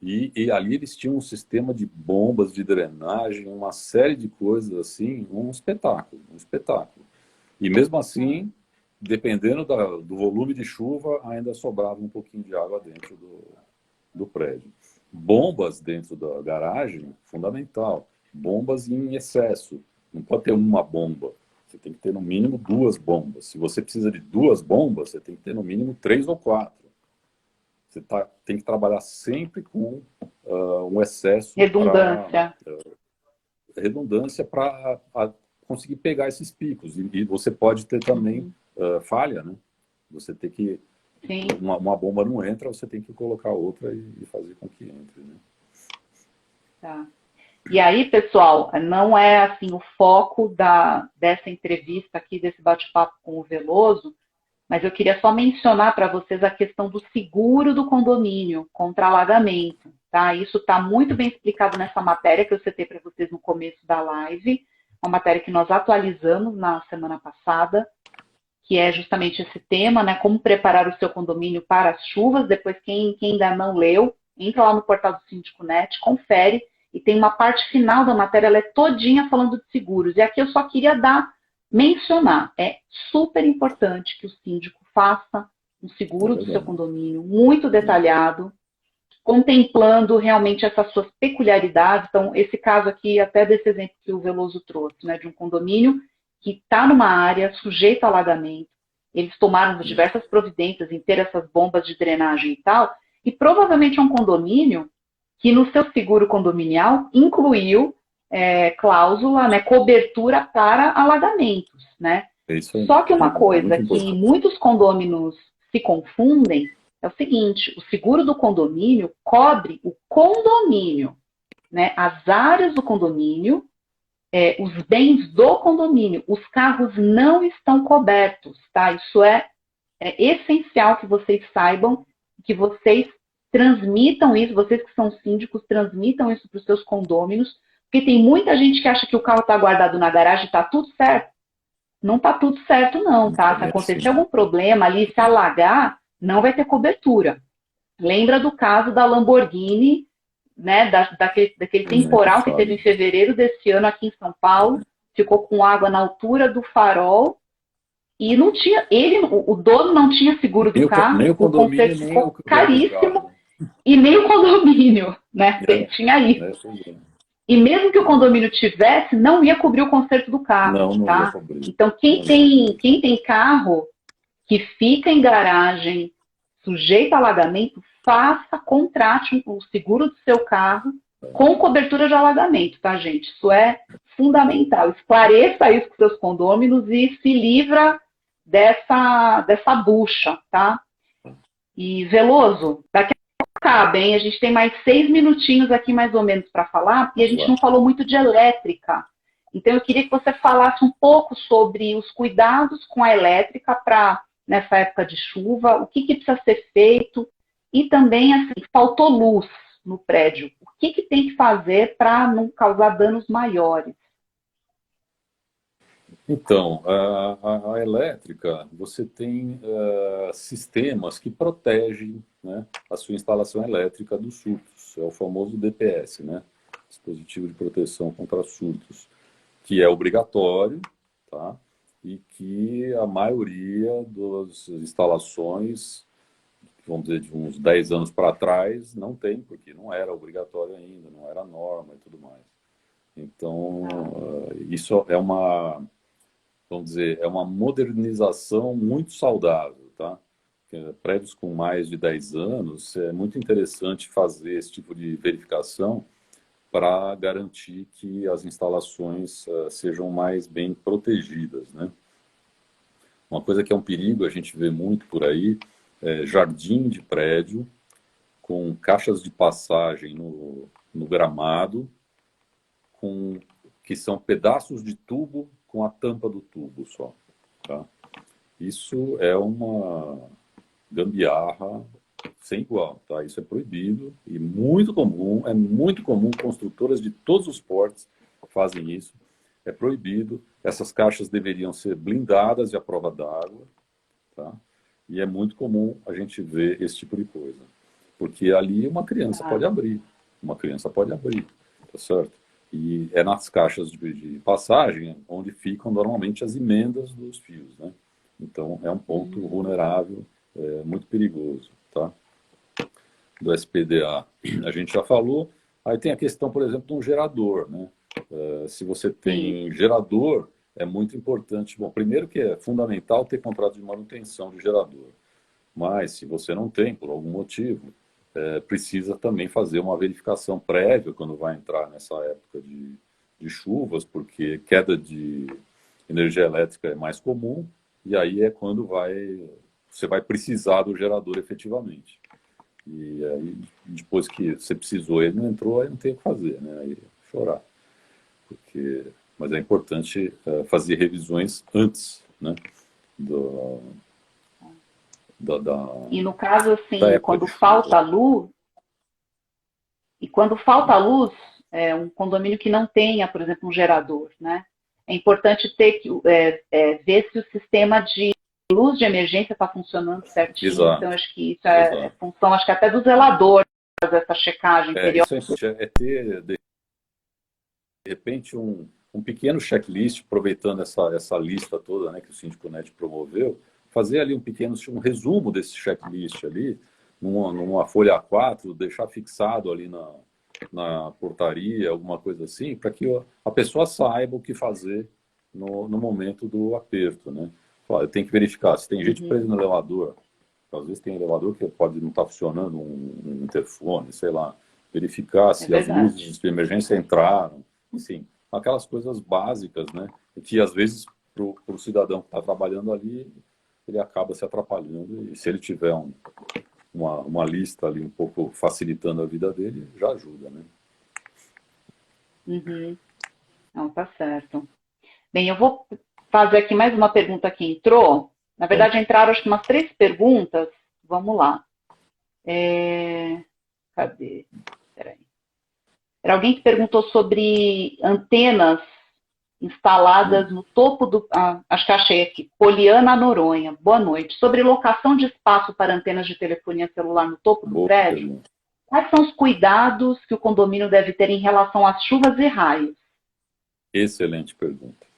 E ali eles tinham um sistema de bombas de drenagem, uma série de coisas assim, um espetáculo, um espetáculo. E mesmo assim, dependendo do volume de chuva, ainda sobrava um pouquinho de água dentro do prédio. Bombas dentro da garagem, fundamental. Bombas em excesso. Não pode ter uma bomba. Você tem que ter no mínimo 2 bombas. Se você precisa de 2 bombas, você tem que ter no mínimo 3 ou 4. Você tem que trabalhar sempre com um excesso Redundância. redundância para conseguir pegar esses picos. E você pode ter também falha, né? Você tem que... Sim. Uma bomba não entra, você tem que colocar outra e fazer com que entre, né? Tá. E aí, pessoal, não é assim o foco dessa entrevista aqui, desse bate-papo com o Veloso, mas eu queria só mencionar para vocês a questão do seguro do condomínio contra alagamento, tá? Isso está muito bem explicado nessa matéria que eu citei para vocês no começo da live, uma matéria que nós atualizamos na semana passada, que é justamente esse tema, né? Como preparar o seu condomínio para as chuvas. Depois, quem ainda não leu, entra lá no portal do Síndico Net, confere, e tem uma parte final da matéria, ela é todinha falando de seguros. E aqui eu só queria mencionar, é super importante que o síndico faça um seguro do seu condomínio muito detalhado, contemplando realmente essas suas peculiaridades. Então, esse caso aqui, até desse exemplo que o Veloso trouxe, né, de um condomínio que está numa área sujeita a alagamento, eles tomaram diversas providências em ter essas bombas de drenagem e tal, e provavelmente é um condomínio que no seu seguro condominial incluiu cláusula, né, cobertura para alagamentos, né? Só que uma coisa que muitos condôminos se confundem é o seguinte: o seguro do condomínio cobre o condomínio, né, as áreas do condomínio, os bens do condomínio. Os carros não estão cobertos, tá? Isso é essencial que vocês saibam, que vocês transmitam isso, vocês que são síndicos, transmitam isso para os seus condôminos, porque tem muita gente que acha que o carro está guardado na garagem e está tudo certo. Não está tudo certo não, tá? Se acontecer algum problema ali, se alagar, não vai ter cobertura. Lembra do caso da Lamborghini, né, daquele temporal que teve em fevereiro desse ano aqui em São Paulo, ficou com água na altura do farol e não tinha, o dono não tinha seguro do carro, nem o condomínio, ficou caríssimo, e nem o condomínio, né? Tinha isso. E mesmo que o condomínio tivesse, não ia cobrir o conserto do carro, não tá? Ia cobrir. Então, quem tem carro que fica em garagem, sujeito a alagamento, contrate o seguro do seu carro com cobertura de alagamento, tá, gente? Isso é fundamental. Esclareça isso com seus condôminos e se livra dessa bucha, tá? E, Veloso, daqui a pouco cabe, hein? A gente tem mais 6 minutinhos aqui, mais ou menos, para falar, e a gente não falou muito de elétrica. Então, eu queria que você falasse um pouco sobre os cuidados com a elétrica para nessa época de chuva, o que precisa ser feito, e também, assim, faltou luz no prédio. O que tem que fazer para não causar danos maiores? Então, a elétrica, você tem sistemas que protegem, né, a sua instalação elétrica dos surtos. É o famoso DPS, né? Dispositivo de proteção contra surtos, que é obrigatório, tá? e que a maioria das instalações, vamos dizer, de uns 10 anos para trás, não tem, porque não era obrigatório ainda, não era norma e tudo mais. Então, isso é uma, vamos dizer, é uma modernização muito saudável, tá? Prédios com mais de 10 anos, é muito interessante fazer esse tipo de verificação para garantir que as instalações sejam mais bem protegidas, né? Uma coisa que é um perigo, a gente vê muito por aí, é jardim de prédio com caixas de passagem no gramado, que são pedaços de tubo com a tampa do tubo só, tá? Isso é uma gambiarra sem igual, tá? Isso é proibido e é muito comum, construtoras de todos os portes fazem isso, é proibido. Essas caixas deveriam ser blindadas de à prova d'água, tá? E é muito comum a gente ver esse tipo de coisa, porque ali uma criança pode abrir, tá certo? E é nas caixas de passagem onde ficam normalmente as emendas dos fios, né? Então é um ponto vulnerável, muito perigoso, tá? Do SPDA a gente já falou. Aí tem a questão, por exemplo, de um gerador, né? Se você tem gerador, é muito importante. Bom, primeiro que é fundamental ter contrato de manutenção de gerador. Mas se você não tem, por algum motivo, precisa também fazer uma verificação prévia quando vai entrar nessa época de chuvas, porque queda de energia elétrica é mais comum, e aí é quando você vai precisar do gerador efetivamente. E aí, depois que você precisou, ele não entrou, aí não tem o que fazer, né? Aí chorar. Mas é importante fazer revisões antes, né? E no caso, assim, quando falta luz, um condomínio que não tenha, por exemplo, um gerador, né? É importante ver se o sistema de luz de emergência está funcionando certinho. Exato. Então, acho que isso é função, acho que até do zelador, fazer essa checagem periódica. Isso é ter, de repente, um pequeno checklist, aproveitando essa lista toda, né, que o Síndico Net promoveu, fazer ali um resumo desse checklist ali, numa folha A4, deixar fixado ali na portaria, alguma coisa assim, para que a pessoa saiba o que fazer no momento do aperto, né? Eu tenho que verificar se tem gente presa no elevador. Às vezes tem elevador que pode não estar funcionando, um interfone, sei lá. Verificar se as luzes de emergência entraram. Enfim, aquelas coisas básicas, né? Que às vezes para o cidadão que está trabalhando ali, ele acaba se atrapalhando. E se ele tiver uma lista ali um pouco facilitando a vida dele, já ajuda, né? Não, tá certo. Bem, eu vou fazer aqui mais uma pergunta que entrou. Na verdade, entraram acho que umas 3 perguntas. Vamos lá. Cadê? Peraí. Era alguém que perguntou sobre antenas instaladas no topo do... acho que achei aqui. Poliana Noronha. Boa noite. Sobre locação de espaço para antenas de telefonia celular no topo do prédio, quais são os cuidados que o condomínio deve ter em relação às chuvas e raios? Excelente pergunta.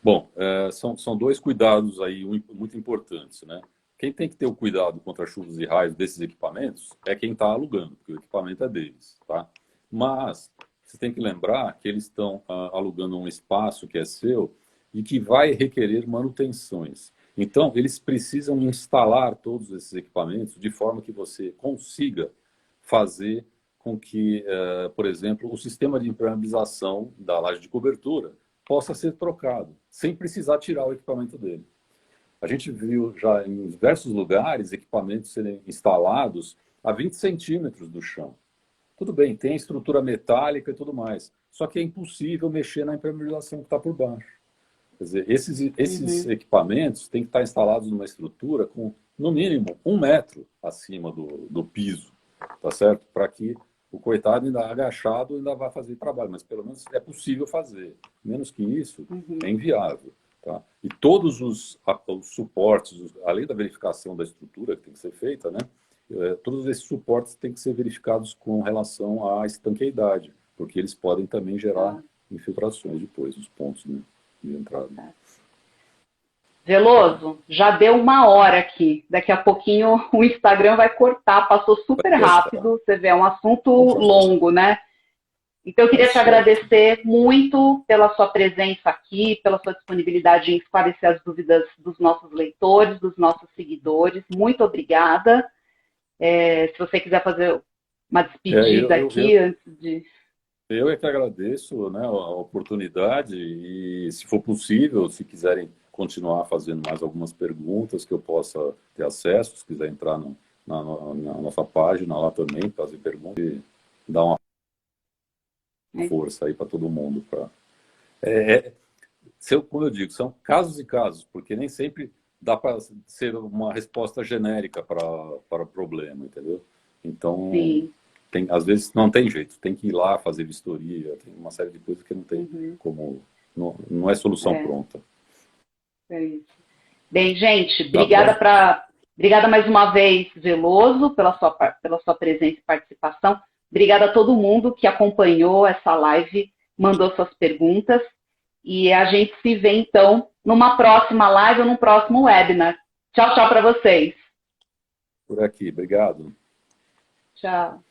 Bom, são 2 cuidados aí muito importantes, né? Quem tem que ter o cuidado contra chuvas e raios desses equipamentos é quem está alugando, porque o equipamento é deles, tá? Mas você tem que lembrar que eles estão alugando um espaço que é seu e que vai requerer manutenções. Então, eles precisam instalar todos esses equipamentos de forma que você consiga fazer com que, por exemplo, o sistema de impermeabilização da laje de cobertura possa ser trocado, sem precisar tirar o equipamento dele. A gente viu já em diversos lugares equipamentos serem instalados a 20 centímetros do chão. Tudo bem, tem estrutura metálica e tudo mais, só que é impossível mexer na impermeabilização que está por baixo. Quer dizer, esses equipamentos têm que estar instalados numa estrutura com, no mínimo, 1 metro acima do piso, tá certo? Para que o coitado ainda agachado ainda vai fazer trabalho, mas pelo menos é possível fazer. Menos que isso, é inviável. Tá? E todos os suportes, além da verificação da estrutura que tem que ser feita, né? Todos esses suportes têm que ser verificados com relação à estanqueidade, porque eles podem também gerar infiltrações depois nos pontos, né, de entrada. Veloso, já deu 1 hora aqui. Daqui a pouquinho o Instagram vai cortar, passou super rápido. Você vê, é um assunto longo, né? Então, eu queria te agradecer muito pela sua presença aqui, pela sua disponibilidade em esclarecer as dúvidas dos nossos leitores, dos nossos seguidores. Muito obrigada. Se você quiser fazer uma despedida aqui antes de... Eu é que agradeço, né, a oportunidade e, se for possível, se quiserem continuar fazendo mais algumas perguntas que eu possa ter acesso, se quiser entrar na nossa página lá também, fazer perguntas e dar uma força aí para todo mundo. Como eu digo, são casos e casos, porque nem sempre dá para ser uma resposta genérica para o problema, entendeu? Então, às vezes não tem jeito, tem que ir lá fazer vistoria, tem uma série de coisas que não tem como, não é solução pronta. É isso. Bem, gente, obrigada mais uma vez, Veloso, pela sua presença e participação. Obrigada a todo mundo que acompanhou essa live, mandou suas perguntas. E a gente se vê, então, numa próxima live ou num próximo webinar. Tchau, tchau para vocês. Por aqui, obrigado. Tchau.